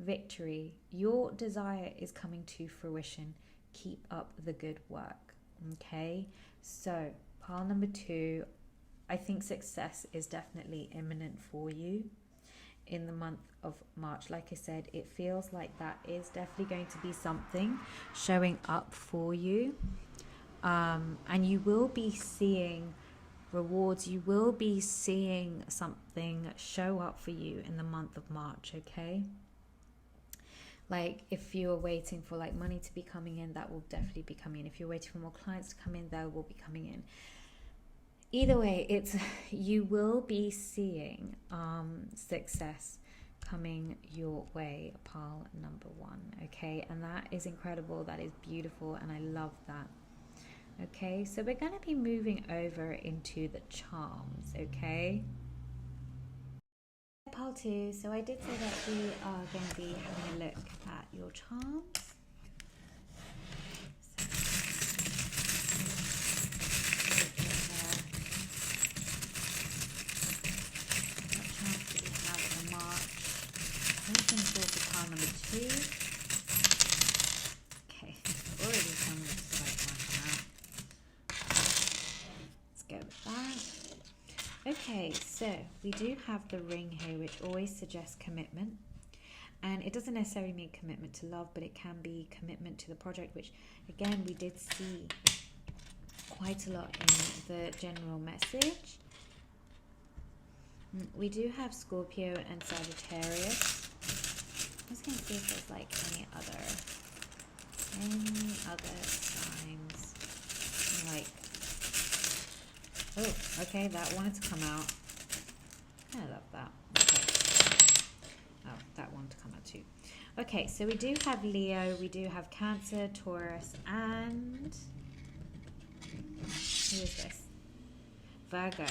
A: Victory. Your desire is coming to fruition. Keep up the good work. Okay, so pile number 2, I think success is definitely imminent for you in the month of March. Like I said, it feels like that is definitely going to be something showing up for you, and you will be seeing rewards. You will be seeing something show up for you in the month of March. Okay, like if you're waiting for like money to be coming in, that will definitely be coming in. If you're waiting for more clients to come in, they will be coming in. Either way, it's you will be seeing success coming your way, pile number 1. Okay, and that is incredible. That is beautiful, and I love that. Okay, so we're going to be moving over into the charms. Okay, pile 2. So I did say that we are going to be having a look at your charms. Number 2. Okay, already some looks like one out. Let's go with that. Okay, so we do have the ring here, which always suggests commitment. And it doesn't necessarily mean commitment to love, but it can be commitment to the project, which again we did see quite a lot in the general message. We do have Scorpio and Sagittarius. I was going to see if there's like any other signs. Like, oh, okay, that wanted to come out. I love that. Okay. Oh, that wanted to come out too. Okay, so we do have Leo, we do have Cancer, Taurus, and who is this? Virgo.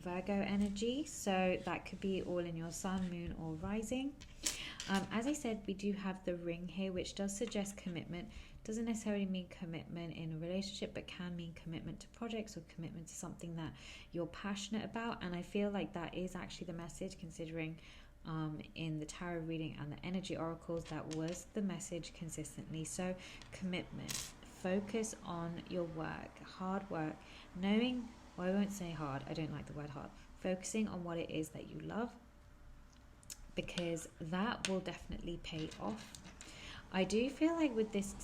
A: Virgo energy. So that could be all in your sun, moon, or rising. As I said, we do have the ring here, which does suggest commitment. Doesn't necessarily mean commitment in a relationship, but can mean commitment to projects or commitment to something that you're passionate about. And I feel like that is actually the message, considering in the tarot reading and the energy oracles, that was the message consistently. So commitment, focus on your work, hard work, knowing, well, I won't say hard, I don't like the word hard, focusing on what it is that you love, because that will definitely pay off. I do feel like with this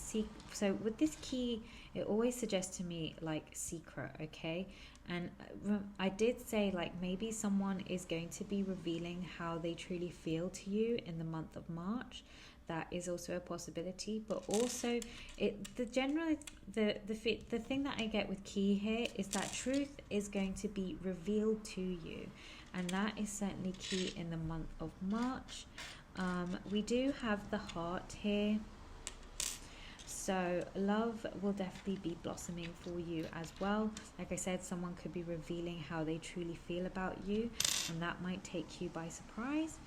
A: with this key, it always suggests to me like secret, okay? And I did say like maybe someone is going to be revealing how they truly feel to you in the month of March. That is also a possibility, but also the thing that I get with key here is that truth is going to be revealed to you. and that is certainly key in the month of March. We do have the heart here. So love will definitely be blossoming for you as well. Like I said, someone could be revealing how they truly feel about you, and that might take you by surprise.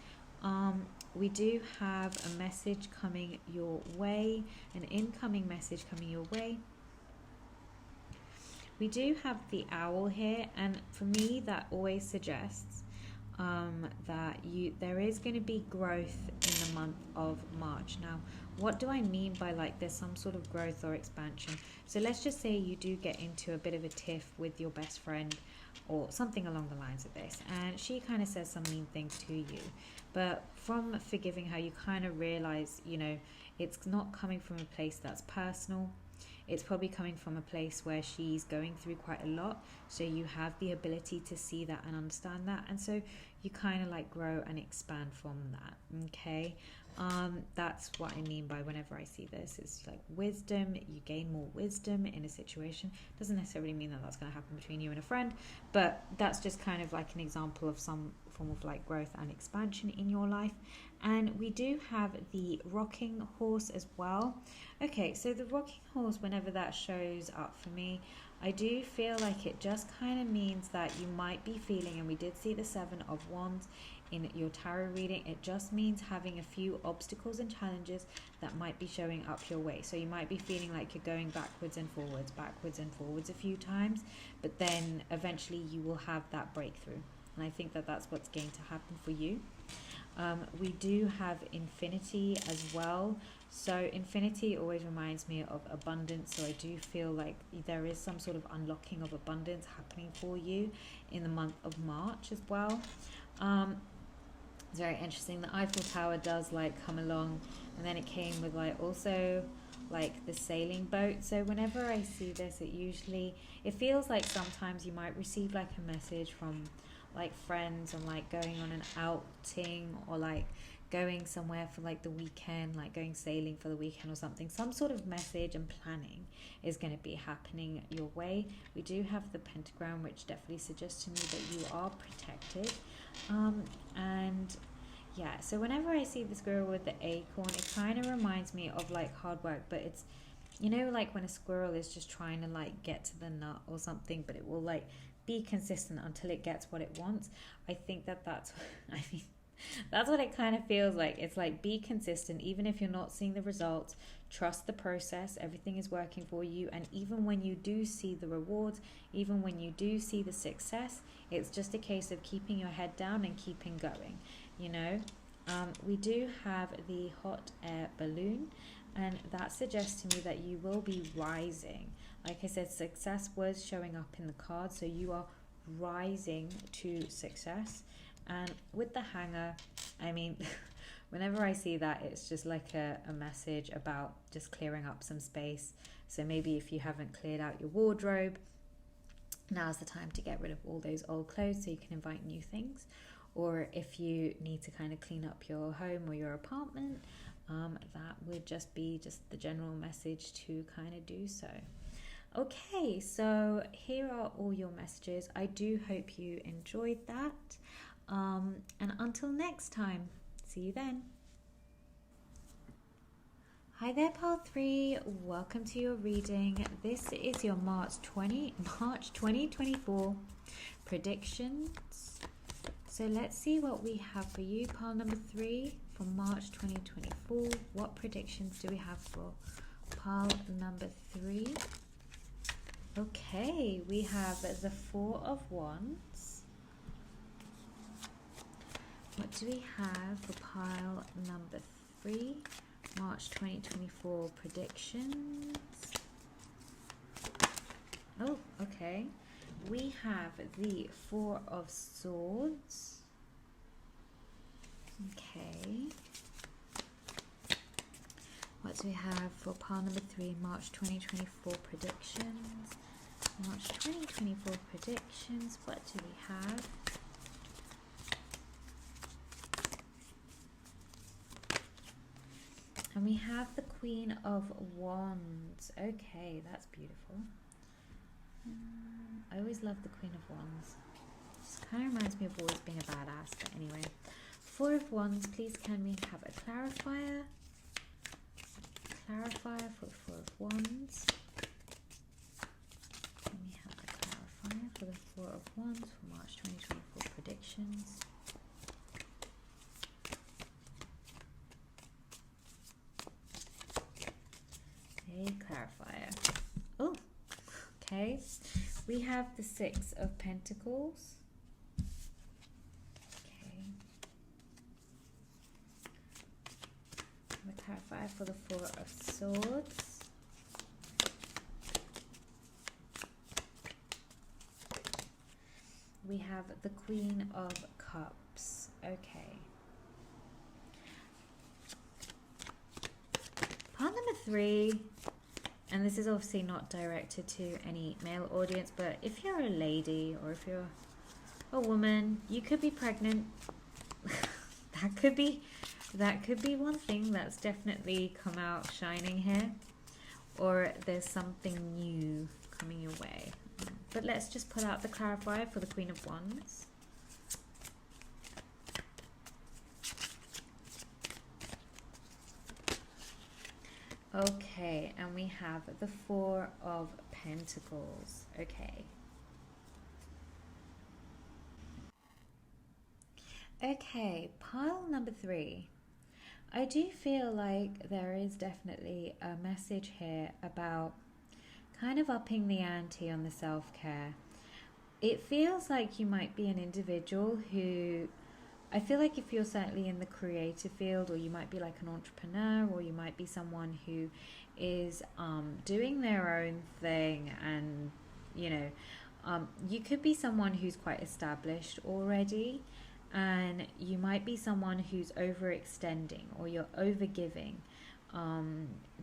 A: We do have a message coming your way, an incoming message coming your way. We do have the owl here, and for me that always suggests that there is going to be growth in the month of March. Now, what do I mean by like there's some sort of growth or expansion? So let's just say you do get into a bit of a tiff with your best friend or something along the lines of this, and she kind of says some mean things to you, but from forgiving her, you kind of realize, you know, it's not coming from a place that's personal. It's probably coming from a place where she's going through quite a lot. So you have the ability to see that and understand that. And so you kind of like grow and expand from that. Okay. That's what I mean by whenever I see this. It's like wisdom. You gain more wisdom in a situation. Doesn't necessarily mean that that's going to happen between you and a friend, but that's just kind of like an example of some form of like growth and expansion in your life. And we do have the rocking horse as well. Okay, so the rocking horse, whenever that shows up for me, I do feel like it just kind of means that you might be feeling, and we did see the 7 of Wands in your tarot reading, it just means having a few obstacles and challenges that might be showing up your way. So you might be feeling like you're going backwards and forwards a few times, but then eventually you will have that breakthrough. And I think that that's what's going to happen for you. We do have infinity as well. So infinity always reminds me of abundance. So I do feel like there is some sort of unlocking of abundance happening for you in the month of March as well. It's very interesting. The Eiffel Tower does like come along, and then it came with like also like the sailing boat. So whenever I see this, it feels like sometimes you might receive like a message from like friends on like going on an outing, or like going somewhere for like the weekend, like going sailing for the weekend or something. Some sort of message and planning is going to be happening your way. We do have the pentagram, which definitely suggests to me that you are protected. And yeah, so whenever I see the squirrel with the acorn, it kind of reminds me of like hard work, but it's, you know, like when a squirrel is just trying to like get to the nut or something, but it will like be consistent until it gets what it wants. I think that's I mean, that's what it kind of feels like. It's like, be consistent even if you're not seeing the results. Trust the process. Everything is working for you, and even when you do see the rewards, even when you do see the success, it's just a case of keeping your head down and keeping going, you know. We do have the hot air balloon, and that suggests to me that you will be rising. Like I said, success was showing up in the card, so you are rising to success. And with the hanger, I mean, whenever I see that, it's just like a message about just clearing up some space. So maybe if you haven't cleared out your wardrobe, now's the time to get rid of all those old clothes so you can invite new things. Or if you need to kind of clean up your home or your apartment, that would just be just the general message to kind of do so. Okay, so here are all your messages. I do hope you enjoyed that. And until next time, see you then. Hi there, Pile 3. Welcome to your reading. This is your March 2024 predictions. So let's see what we have for you, pile number 3, for March 2024. What predictions do we have for pile number 3? Okay, we have the 4 of Wands. What do we have for pile number 3? March 2024 predictions. Oh, okay. We have the 4 of Swords. Okay. What do we have for pile number 3? March 2024 predictions. March 2024 predictions. What do we have? And we have the Queen of Wands. Okay, that's beautiful. I always love the Queen of Wands. Just Kind of reminds me of always being a badass, but anyway. Four of Wands, please can we have a clarifier? Clarifier for the Four of Wands. Can we have a clarifier for the Four of Wands for March 2024 predictions? A clarifier. Oh, okay. We have the Six of Pentacles. Clarifier for the Four of Swords. We have the Queen of Cups. Okay. Part number 3, and this is obviously not directed to any male audience, but if you're a lady or if you're a woman, you could be pregnant. That could be one thing that's definitely come out shining here, or there's something new coming your way. But let's just put out the clarifier for the Queen of Wands. Okay, and we have the Four of Pentacles. Okay. Okay, pile number 3. I do feel like there is definitely a message here about kind of upping the ante on the self-care. It feels like you might be an individual who, I feel like if you're certainly in the creative field, or you might be like an entrepreneur, or you might be someone who is doing their own thing, and you know, you could be someone who's quite established already, and you might be someone who's overextending, or you're overgiving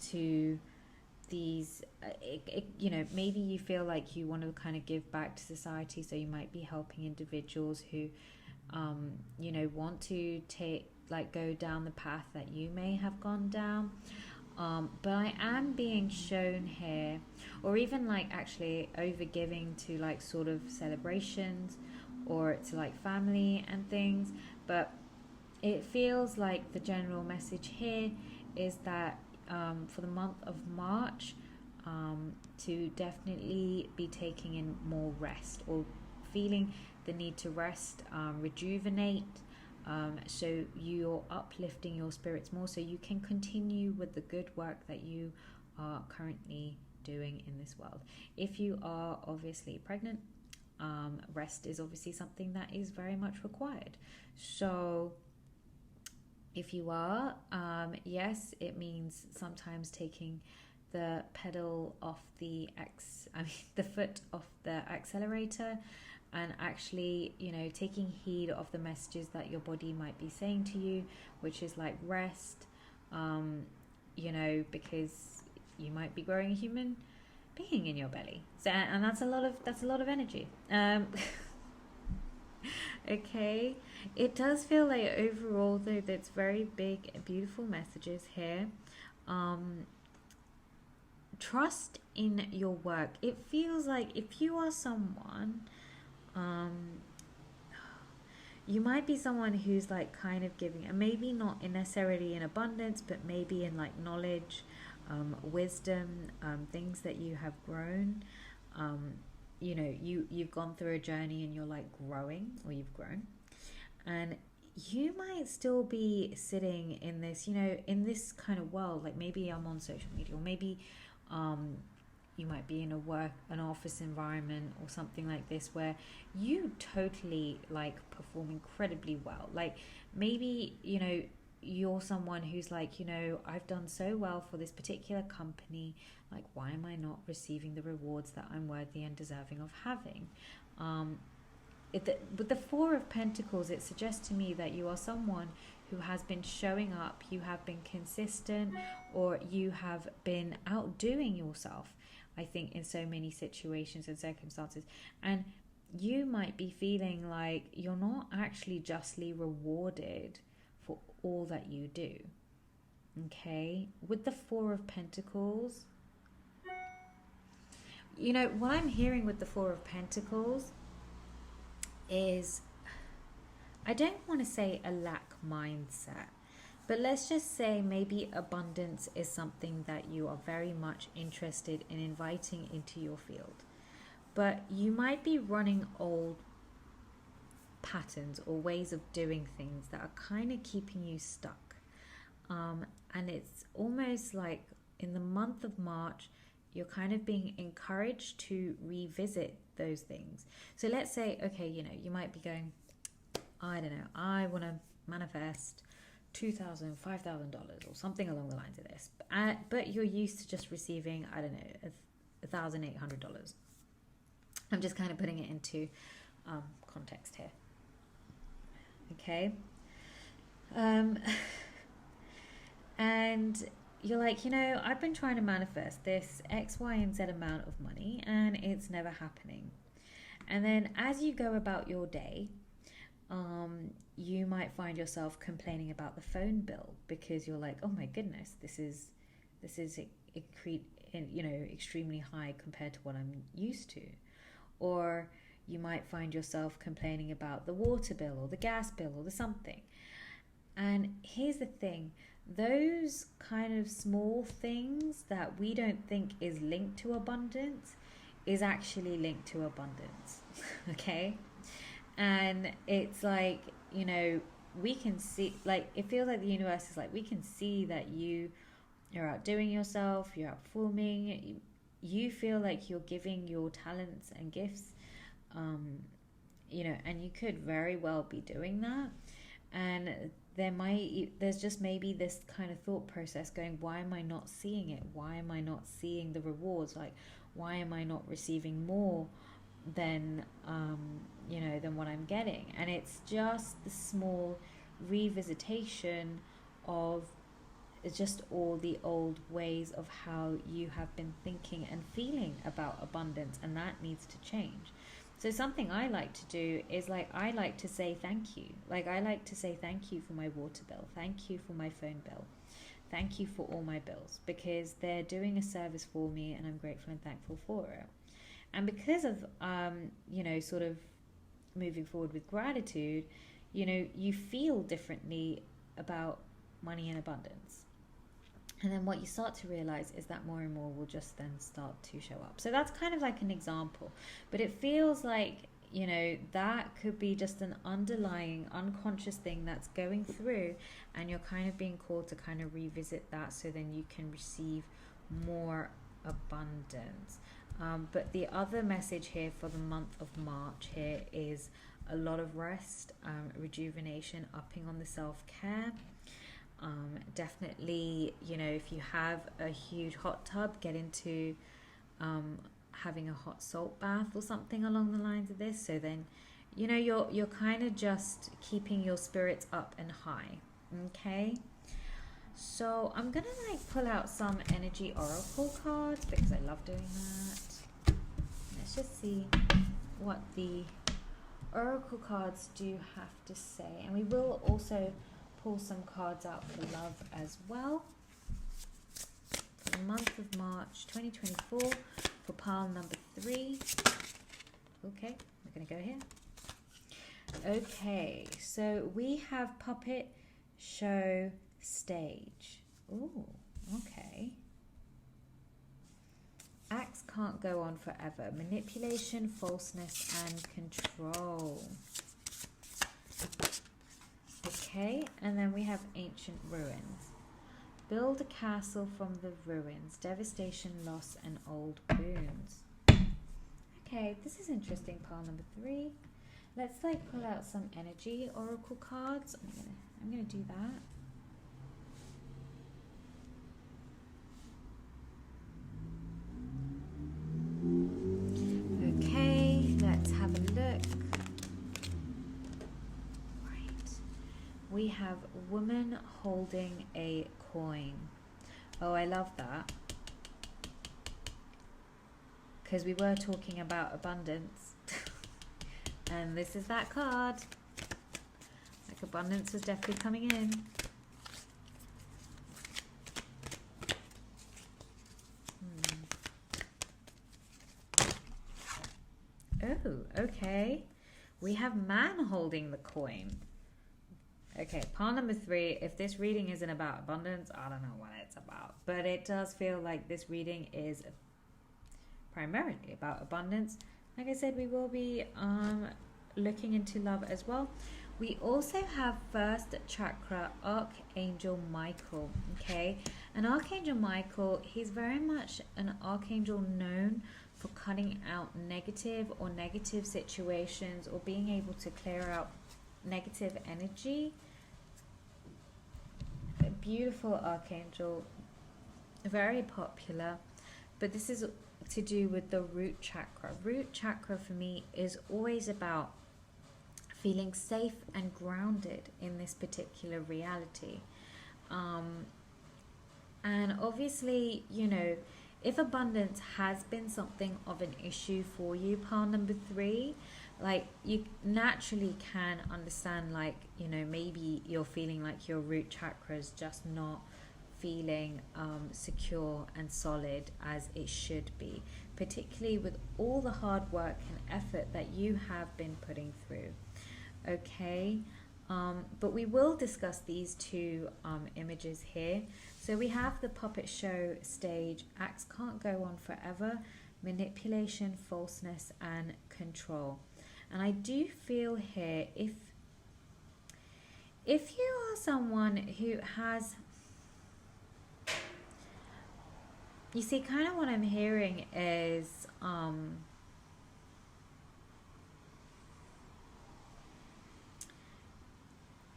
A: to these you know, maybe you feel like you want to kind of give back to society, so you might be helping individuals who you know, want to go down the path that you may have gone down. But I am being shown here, or even like actually overgiving to like sort of celebrations, or to like family and things. But it feels like the general message here is that for the month of March, to definitely be taking in more rest, or feeling the need to rest, rejuvenate, so you're uplifting your spirits more, so you can continue with the good work that you are currently doing in this world. If you are obviously pregnant, rest is obviously something that is very much required. So if you are, yes, it means sometimes taking the pedal off the foot off the accelerator, and actually, you know, taking heed of the messages that your body might be saying to you, which is like rest, you know, because you might be growing a human being in your belly, so, and that's a lot of energy. Okay, it does feel like overall though that's very big and beautiful messages here. Trust in your work. It feels like if you are someone, you might be someone who's like kind of giving, and maybe not necessarily in abundance, but maybe in like knowledge, wisdom, things that you have grown. You know, you've gone through a journey and you're like growing, or you've grown, and you might still be sitting in this, you know, in this kind of world. Like maybe I'm on social media, or maybe you might be in an office environment or something like this, where you totally like perform incredibly well. Like maybe, you know, you're someone who's like, you know, I've done so well for this particular company, like why am I not receiving the rewards that I'm worthy and deserving of having? With the Four of Pentacles, it suggests to me that you are someone who has been showing up, you have been consistent, or you have been outdoing yourself, I think, in so many situations and circumstances. And you might be feeling like you're not actually justly rewarded for all that you do. Okay, with the Four of Pentacles, you know, what I'm hearing with the Four of Pentacles is, I don't want to say a lack mindset, but let's just say maybe abundance is something that you are very much interested in inviting into your field. But you might be running old patterns or ways of doing things that are kind of keeping you stuck. And it's almost like in the month of March, you're kind of being encouraged to revisit those things. So let's say, okay, you might be going, I don't know, I want to manifest $2,000, $5,000 or something along the lines of this. But you're used to just receiving, I don't know, $1,800. I'm just kind of putting it into context here. Okay. And you're like, I've been trying to manifest this X, Y, and Z amount of money and it's never happening. And then as you go about your day, you might find yourself complaining about the phone bill because you're like, oh my goodness, this is extremely high compared to what I'm used to. Or you might find yourself complaining about the water bill or the gas bill or the something. And here's the thing, those kind of small things that we don't think is linked to abundance is actually linked to abundance. Okay? And it's like, we can see, like, it feels like the universe is like, we can see that you're outdoing yourself, you're outperforming, you feel like you're giving your talents and gifts, and you could very well be doing that. And there's just maybe this kind of thought process going, why am I not seeing it? Why am I not seeing the rewards? Like, why am I not receiving more than what I'm getting? And it's just the small revisitation of just all the old ways of how you have been thinking and feeling about abundance, and that needs to change. So something I like to do is, like, I like to say thank you. Like, I like to say thank you for my water bill, thank you for my phone bill, thank you for all my bills, because they're doing a service for me and I'm grateful and thankful for it. And because of sort of moving forward with gratitude, you feel differently about money and abundance. And then what you start to realize is that more and more will just then start to show up. So that's kind of like an example. But it feels like, that could be just an underlying unconscious thing that's going through, and you're kind of being called to kind of revisit that so then you can receive more abundance. But the other message here for the month of March here is a lot of rest, rejuvenation, upping on the self-care. Definitely, if you have a huge hot tub, get into having a hot salt bath or something along the lines of this. So then, you're kind of just keeping your spirits up and high. Okay. So I'm gonna pull out some energy oracle cards because I love doing that. Let's just see what the oracle cards do have to say, and we will also pull some cards out for love as well for the month of March 2024 for pile number 3. Okay, we're gonna go here. Okay, so we have puppet, show, stage. Ooh, okay. Acts can't go on forever. Manipulation, falseness, and control. Okay, and then we have ancient ruins. Build a castle from the ruins. Devastation, loss, and old wounds. Okay, this is interesting. Pile number 3. Let's pull out some energy oracle cards. I'm gonna do that. Okay, let's have a look. Right. We have woman holding a coin. Oh, I love that. Because we were talking about abundance. And this is that card. Like, abundance is definitely coming in. Oh, okay. We have man holding the coin. Okay, pile number 3. If this reading isn't about abundance, I don't know what it's about. But it does feel like this reading is primarily about abundance. Like I said, we will be looking into love as well. We also have first chakra Archangel Michael. Okay, and Archangel Michael, he's very much an archangel known for cutting out negative situations, or being able to clear out negative energy. A beautiful archangel, very popular, but this is to do with the root chakra. Root chakra for me is always about feeling safe and grounded in this particular reality. And obviously, you know, if abundance has been something of an issue for you, pile number 3, like, you naturally can understand, like, you know, maybe you're feeling like your root chakra is just not feeling secure and solid as it should be, particularly with all the hard work and effort that you have been putting through. Okay, but we will discuss these 2 images here. So we have the puppet show stage, acts can't go on forever, manipulation, falseness, and control. And I do feel here, if you are someone who has, you see, kind of what I'm hearing is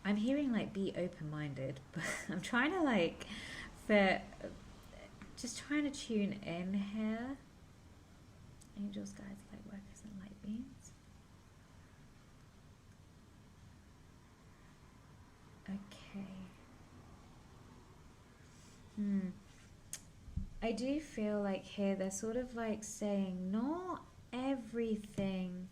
A: I'm hearing like be open-minded, but I'm trying to like just trying to tune in here. Angels, guides, light workers, and light beings. Okay. I do feel like here they're sort of like saying not everything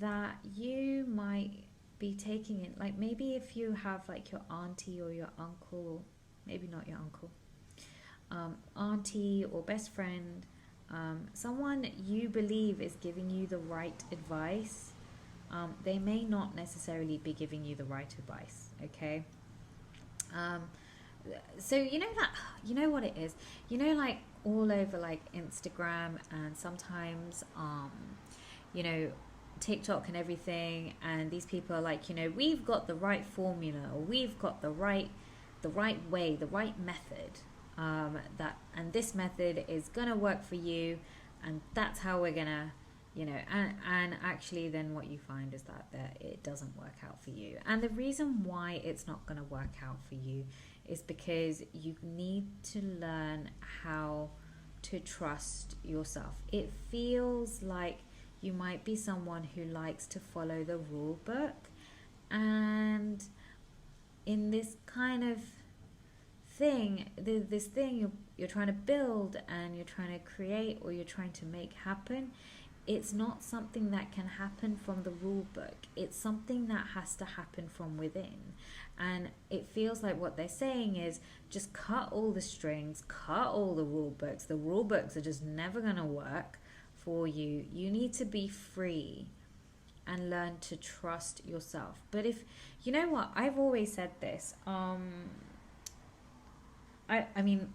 A: that you might be taking in. Like, maybe if you have like your auntie or your uncle, maybe not your uncle, auntie or best friend, someone you believe is giving you the right advice, they may not necessarily be giving you the right advice. Okay. So you know what it is, you know, like all over like Instagram and sometimes you know, TikTok and everything, and these people are like, you know, we've got the right formula, or we've got the right way, the right method, and this method is gonna work for you, and that's how we're gonna, you know, and actually then what you find is that it doesn't work out for you. And the reason why it's not gonna work out for you is because you need to learn how to trust yourself. It feels like you might be someone who likes to follow the rule book, and in this kind of thing, this thing you're trying to build and you're trying to create, or you're trying to make happen, it's not something that can happen from the rule book. It's something that has to happen from within. And it feels like what they're saying is just cut all the strings, cut all the rule books. The rule books are just never going to work for you. You need to be free and learn to trust yourself. But if, you know what, I've always said this, I mean,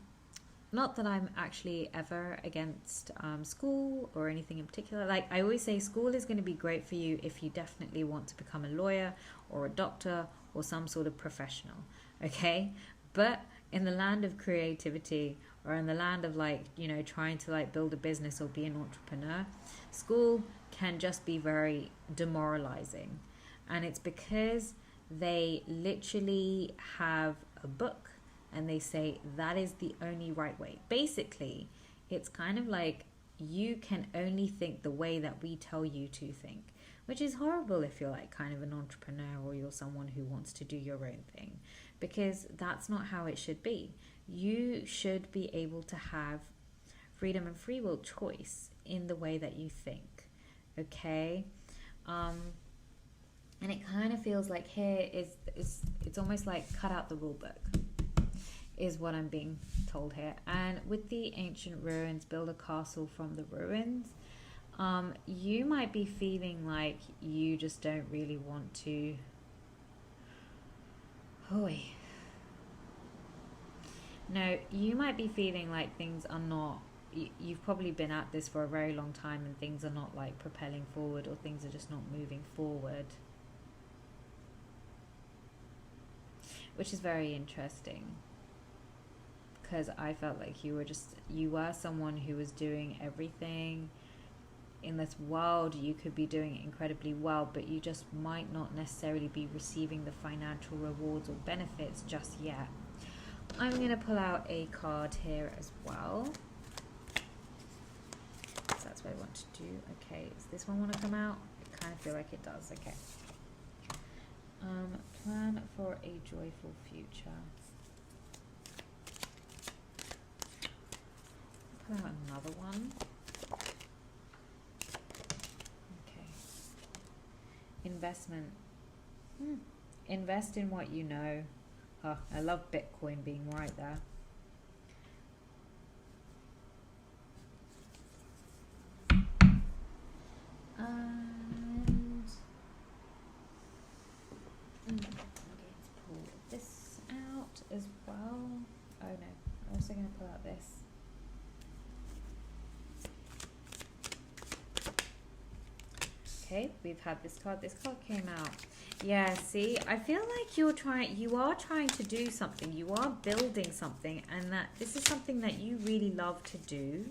A: not that I'm actually ever against school or anything in particular. Like, I always say school is going to be great for you if you definitely want to become a lawyer or a doctor or some sort of professional, okay? But in the land of creativity, or in the land of, like, you know, trying to like build a business or be an entrepreneur, school can just be very demoralizing. And it's because they literally have a book and they say that is the only right way. Basically, it's kind of like you can only think the way that we tell you to think, which is horrible if you're like kind of an entrepreneur or you're someone who wants to do your own thing, because that's not how it should be. You should be able to have freedom and free will choice in the way that you think, okay? And it kind of feels like here it's almost like cut out the rule book, is what I'm being told here. And with the ancient ruins, build a castle from the ruins. You might be feeling like you just don't really want to. Oi. No, you might be feeling like things are not. You've probably been at this for a very long time and things are not like propelling forward, or things are just not moving forward. Which is very interesting, because I felt like you were someone who was doing everything in this world. You could be doing it incredibly well, but you just might not necessarily be receiving the financial rewards or benefits just yet. I'm going to pull out a card here as well. So that's what I want to do. Okay, does this one want to come out? I kind of feel like it does. Okay. Plan for a joyful future. Pull out another one. Okay. Investment. Invest in what you know. Oh, I love Bitcoin being right there. And I'm going to pull this out as well. Oh no, I'm also going to pull out this. Okay, we've had this card. This card came out. Yeah, see, I feel like you are trying to do something. You are building something, and that this is something that you really love to do.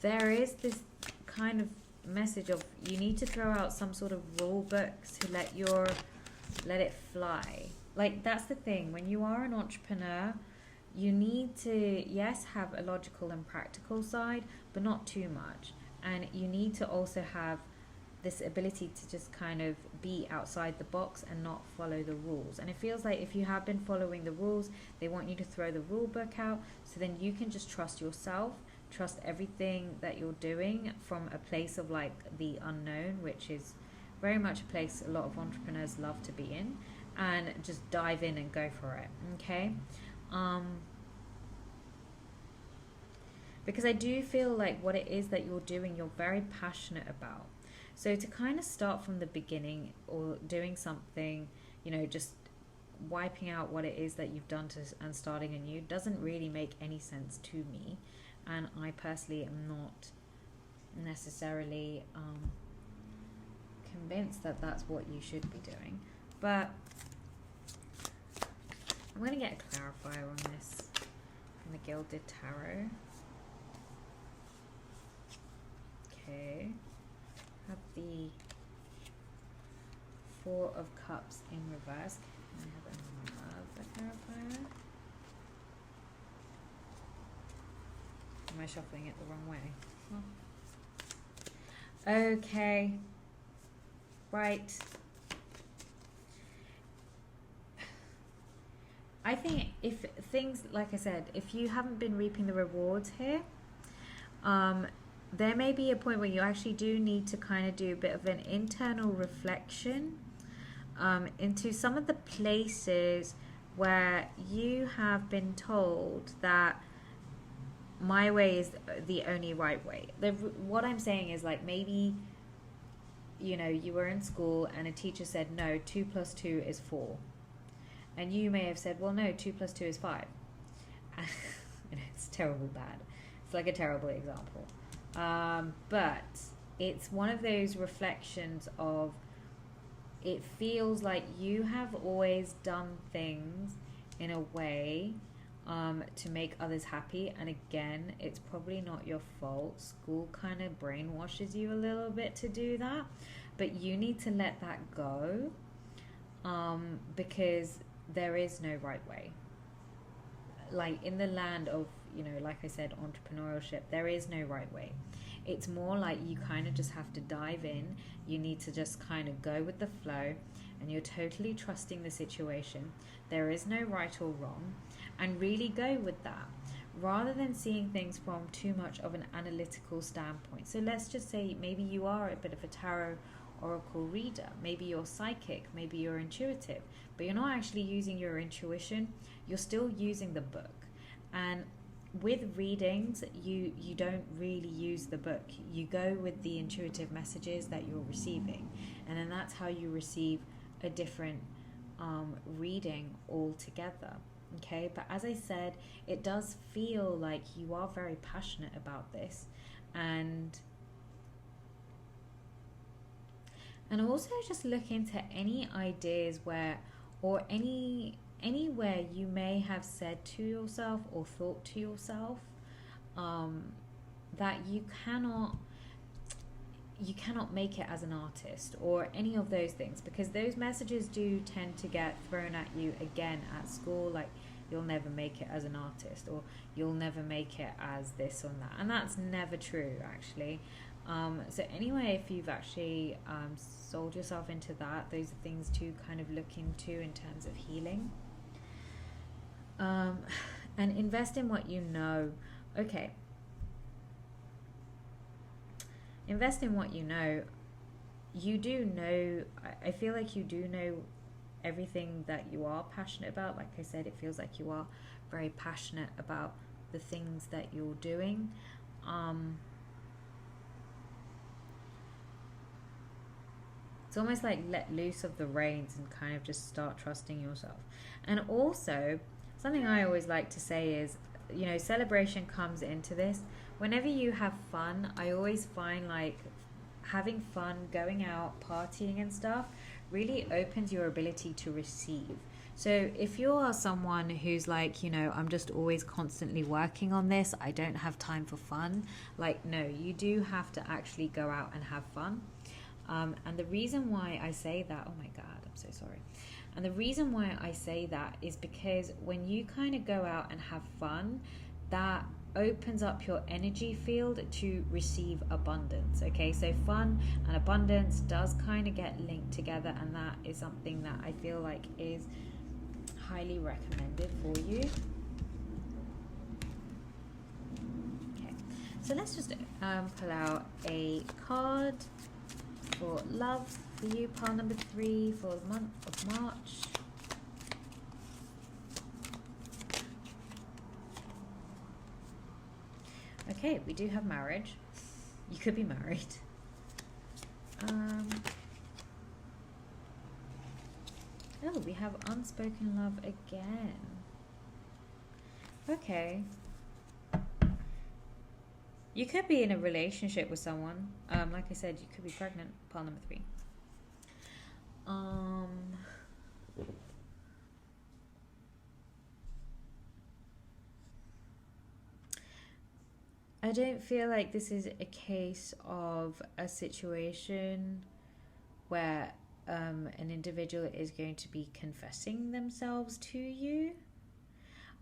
A: There is this kind of message of you need to throw out some sort of rule book to let it fly. Like, that's the thing. When you are an entrepreneur, you need to, yes, have a logical and practical side, but not too much. And you need to also have this ability to just kind of be outside the box and not follow the rules. And it feels like if you have been following the rules, they want you to throw the rule book out, so then you can just trust yourself, trust everything that you're doing from a place of like the unknown, which is very much a place a lot of entrepreneurs love to be in, and just dive in and go for it. Okay. Because I do feel like what it is that you're doing, you're very passionate about. So to kind of start from the beginning, or doing something, just wiping out what it is that you've done and starting anew, doesn't really make any sense to me. And I personally am not necessarily convinced that that's what you should be doing. But I'm going to get a clarifier on this from the Gilded Tarot. Okay. Have the Four of Cups in reverse. Can I have another clarifier? Am I shuffling it the wrong way? Oh. Okay. Right. I think if things, like I said, if you haven't been reaping the rewards here, there may be a point where you actually do need to kind of do a bit of an internal reflection into some of the places where you have been told that my way is the only right way. What I'm saying is, like, maybe, you were in school and a teacher said, no, 2 + 2 is 4. And you may have said, well, no, 2 + 2 is 5. It's terrible bad. It's like a terrible example. But it's one of those reflections of, it feels like you have always done things in a way to make others happy. And again, it's probably not your fault. School kind of brainwashes you a little bit to do that. But you need to let that go, because there is no right way. Like, in the land of, like I said, entrepreneurship, there is no right way. It's more like you kind of just have to dive in. You need to just kind of go with the flow, and you're totally trusting the situation. There is no right or wrong, and really go with that, rather than seeing things from too much of an analytical standpoint. So let's just say maybe you are a bit of a tarot oracle reader, maybe you're psychic, maybe you're intuitive, but you're not actually using your intuition, you're still using the book. And with readings, you don't really use the book. You go with the intuitive messages that you're receiving, and then that's how you receive a different reading altogether. Okay, but as I said, it does feel like you are very passionate about this, and also just look into any ideas where, or anywhere you may have said to yourself or thought to yourself that you cannot make it as an artist, or any of those things, because those messages do tend to get thrown at you again at school, like you'll never make it as an artist, or you'll never make it as this or that, and that's never true, actually. So anyway, if you've actually sold yourself into that, those are things to kind of look into in terms of healing. And invest in what you know. Okay. Invest in what you know. You do know, I feel like you do know everything that you are passionate about. Like I said, it feels like you are very passionate about the things that you're doing. It's almost like let loose of the reins and kind of just start trusting yourself. And also, something I always like to say is, celebration comes into this. Whenever you have fun, I always find like having fun, going out, partying and stuff really opens your ability to receive. So if you are someone who's like, I'm just always constantly working on this, I don't have time for fun, like, no, you do have to actually go out and have fun. And the reason why I say that, oh my God, I'm so sorry. And the reason why I say that is because when you kind of go out and have fun, that opens up your energy field to receive abundance. Okay, so fun and abundance does kind of get linked together, and that is something that I feel like is highly recommended for you. Okay, so let's just pull out a card for love for you, pile number 3 for the month of March. Okay, we do have marriage. You could be married. Oh, we have unspoken love again. Okay. You could be in a relationship with someone. Like I said, you could be pregnant. Pile number 3. I don't feel like this is a case of a situation where an individual is going to be confessing themselves to you.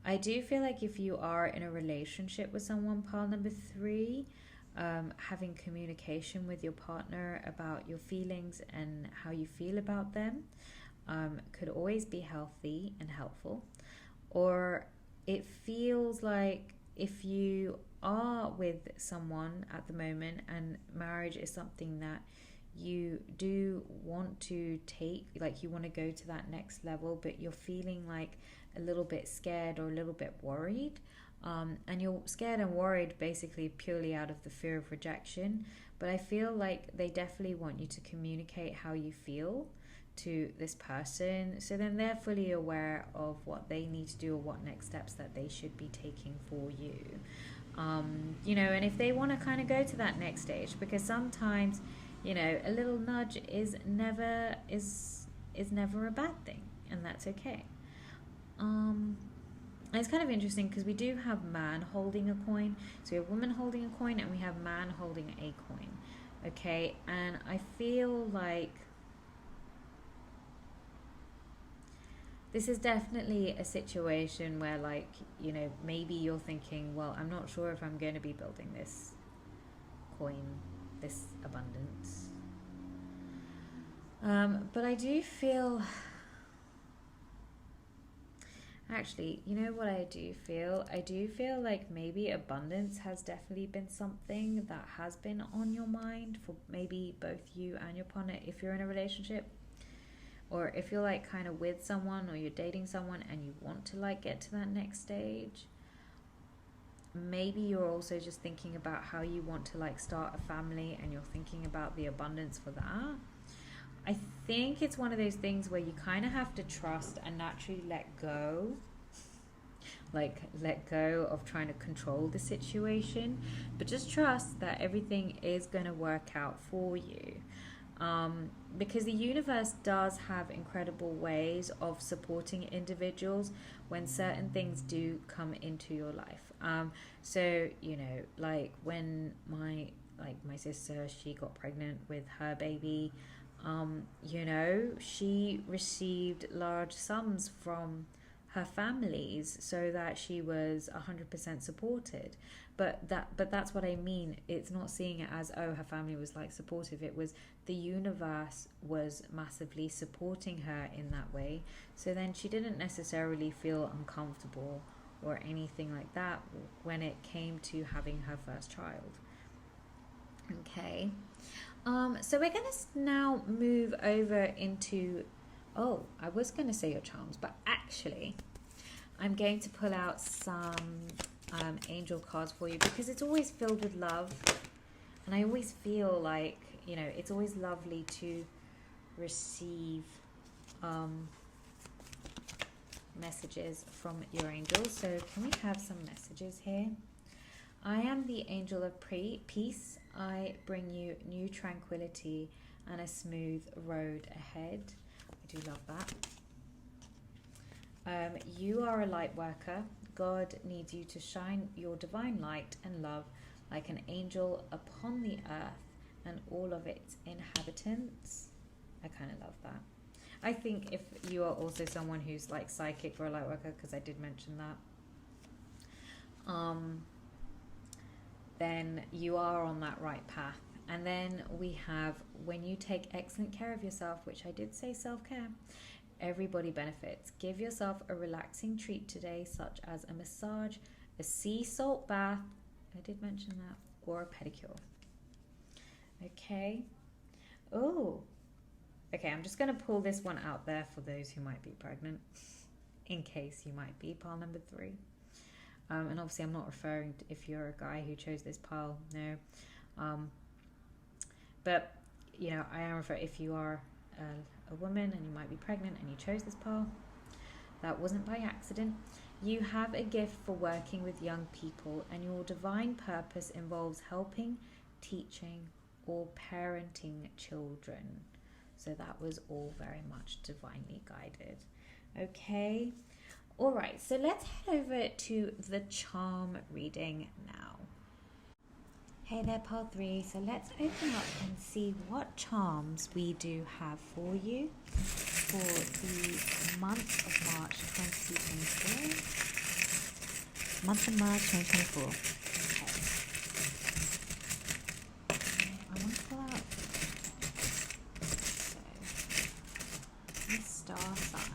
A: I do feel like if you are in a relationship with someone, pile number 3, having communication with your partner about your feelings and how you feel about them could always be healthy and helpful. Or it feels like if you are with someone at the moment and marriage is something that you do want to take, like you want to go to that next level, but you're feeling like a little bit scared or a little bit worried, and you're scared and worried basically purely out of the fear of rejection. But I feel like they definitely want you to communicate how you feel to this person, so then they're fully aware of what they need to do or what next steps that they should be taking for you. And if they want to kind of go to that next stage, because sometimes a little nudge is never a bad thing, and that's okay. And it's kind of interesting because we do have man holding a coin, so we have woman holding a coin and we have man holding a coin. Okay, and I feel like this is definitely a situation where, like, maybe you're thinking, well, I'm not sure if I'm going to be building this coin, this abundance. But I do feel, actually, you know what I do feel? I do feel like maybe abundance has definitely been something that has been on your mind for maybe both you and your partner if you're in a relationship. Or if you're like kind of with someone or you're dating someone and you want to like get to that next stage. maybe you're also just thinking about how you want to like start a family, and you're thinking about the abundance for that. I think it's one of those things where you kind of have to trust and naturally let go. Like, let go of trying to control the situation, but just trust that everything is going to work out for you. Because the universe does have incredible ways of supporting individuals when certain things do come into your life. So, you know, like when my sister, she got pregnant with her baby, you know, she received large sums from her families so that she was 100% supported. But that's what I mean. It's not seeing it as, oh, her family was like supportive. It was the universe was massively supporting her in that way. So then she didn't necessarily feel uncomfortable or anything like that when it came to having her first child. Okay. So we're going to now move over into, oh, I was going to say your charms, but actually I'm going to pull out some angel cards for you, because it's always filled with love, and I always feel like, you know, it's always lovely to receive messages from your angels. So can we have some messages here? I am the angel of peace. I bring you new tranquility and a smooth road ahead. I do love that. You are a light worker. God needs you to shine your divine light and love like an angel upon the earth and all of its inhabitants. I kind of love that. I think if you are also someone who's like psychic or a light worker, because I did mention that, then you are on that right path. And then we have, when you take excellent care of yourself, which I did say self-care, everybody benefits. Give yourself a relaxing treat today, such as a massage, a sea salt bath, I did mention that, or a pedicure. Okay. Oh, okay, I'm just going to pull this one out there for those who might be pregnant, in case you might be, pile number 3. And obviously I'm not referring to if you're a guy who chose this pile, no. But, you know, I am referring, if you are a woman and you might be pregnant and you chose this pile, that wasn't by accident. You have a gift for working with young people, and your divine purpose involves helping, teaching, or parenting children. So that was all very much divinely guided. Okay. All right, so let's head over to the charm reading now. Hey there, pile 3. So let's open up and see what charms we do have for you for the month of March 2024. Month of March 2024. Okay. I want to pull out the star signs.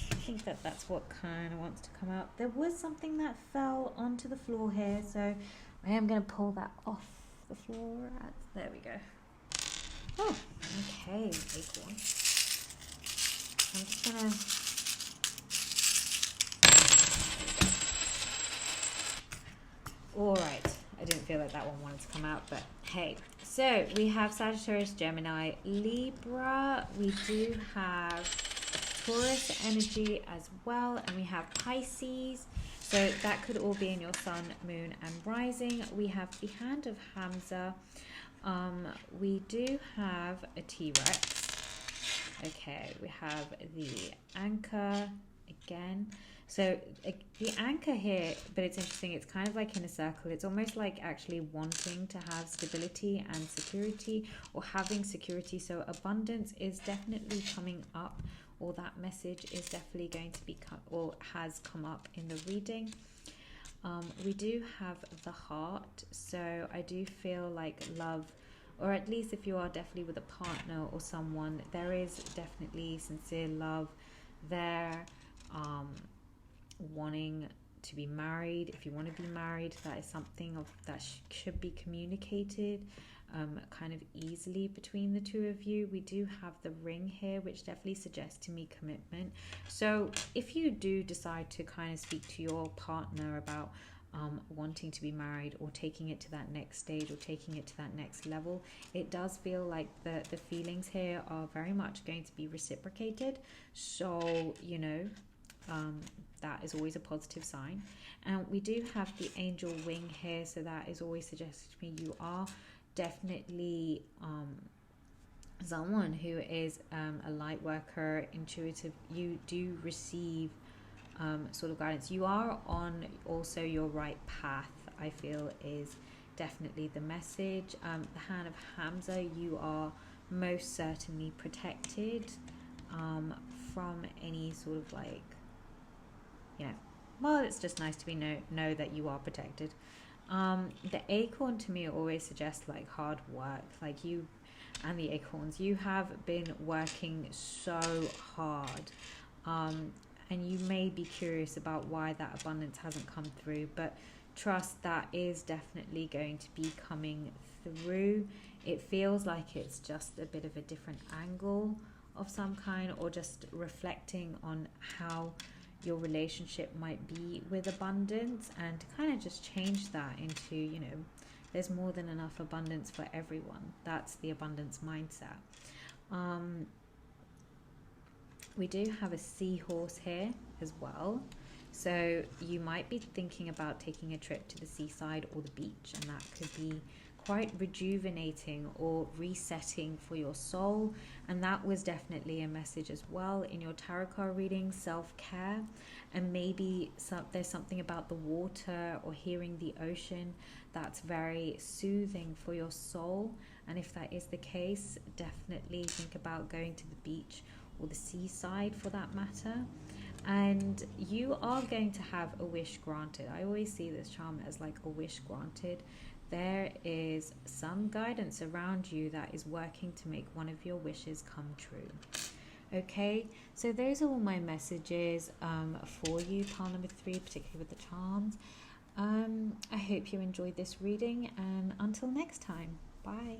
A: I think that's what kind of wants to come out. There was something that fell onto the floor here, so I am going to pull that off the floor. There we go. Oh, okay, acorn. I'm just going to... Alright, I didn't feel like that one wanted to come out, but hey. So, we have Sagittarius, Gemini, Libra. We do have Taurus energy as well, and we have Pisces, so that could all be in your sun, moon and rising. We have the hand of Hamza. We do have a T-Rex. Okay, we have the anchor again. So the anchor here, but it's interesting, it's kind of like in a circle. It's almost like actually wanting to have stability and security, or having security. So abundance is definitely coming up, or that message is definitely going to be or has come up in the reading. We do have the heart, so I do feel like love, or at least if you are definitely with a partner or someone, there is definitely sincere love there. Wanting to be married, if you want to be married, that is something that should be communicated kind of easily between the two of you. We do have the ring here, which definitely suggests to me commitment. So if you do decide to kind of speak to your partner about wanting to be married, or taking it to that next stage, or taking it to that next level, it does feel like the feelings here are very much going to be reciprocated. So that is always a positive sign. And we do have the angel wing here, so that is always suggesting to me you are definitely someone who is a light worker, intuitive. You do receive sort of guidance. You are on also your right path, I feel, is definitely the message. The hand of Hamza, you are most certainly protected from any sort of like, well, it's just nice to be know that you are protected. The acorn to me always suggests like hard work, like you and the acorns, you have been working so hard, and you may be curious about why that abundance hasn't come through, but trust that is definitely going to be coming through. It feels like it's just a bit of a different angle of some kind, or just reflecting on how your relationship might be with abundance, and to kind of just change that into, there's more than enough abundance for everyone. That's the abundance mindset. We do have a seahorse here as well. So you might be thinking about taking a trip to the seaside or the beach, and that could be quite rejuvenating or resetting for your soul. And that was definitely a message as well in your tarot card reading, self-care. And maybe there's something about the water or hearing the ocean that's very soothing for your soul. And if that is the case, definitely think about going to the beach or the seaside for that matter. And you are going to have a wish granted. I always see this charm as like a wish granted. There is some guidance around you that is working to make one of your wishes come true. Okay, so those are all my messages for you, pile number 3, particularly with the charms. I hope you enjoyed this reading, and until next time, bye.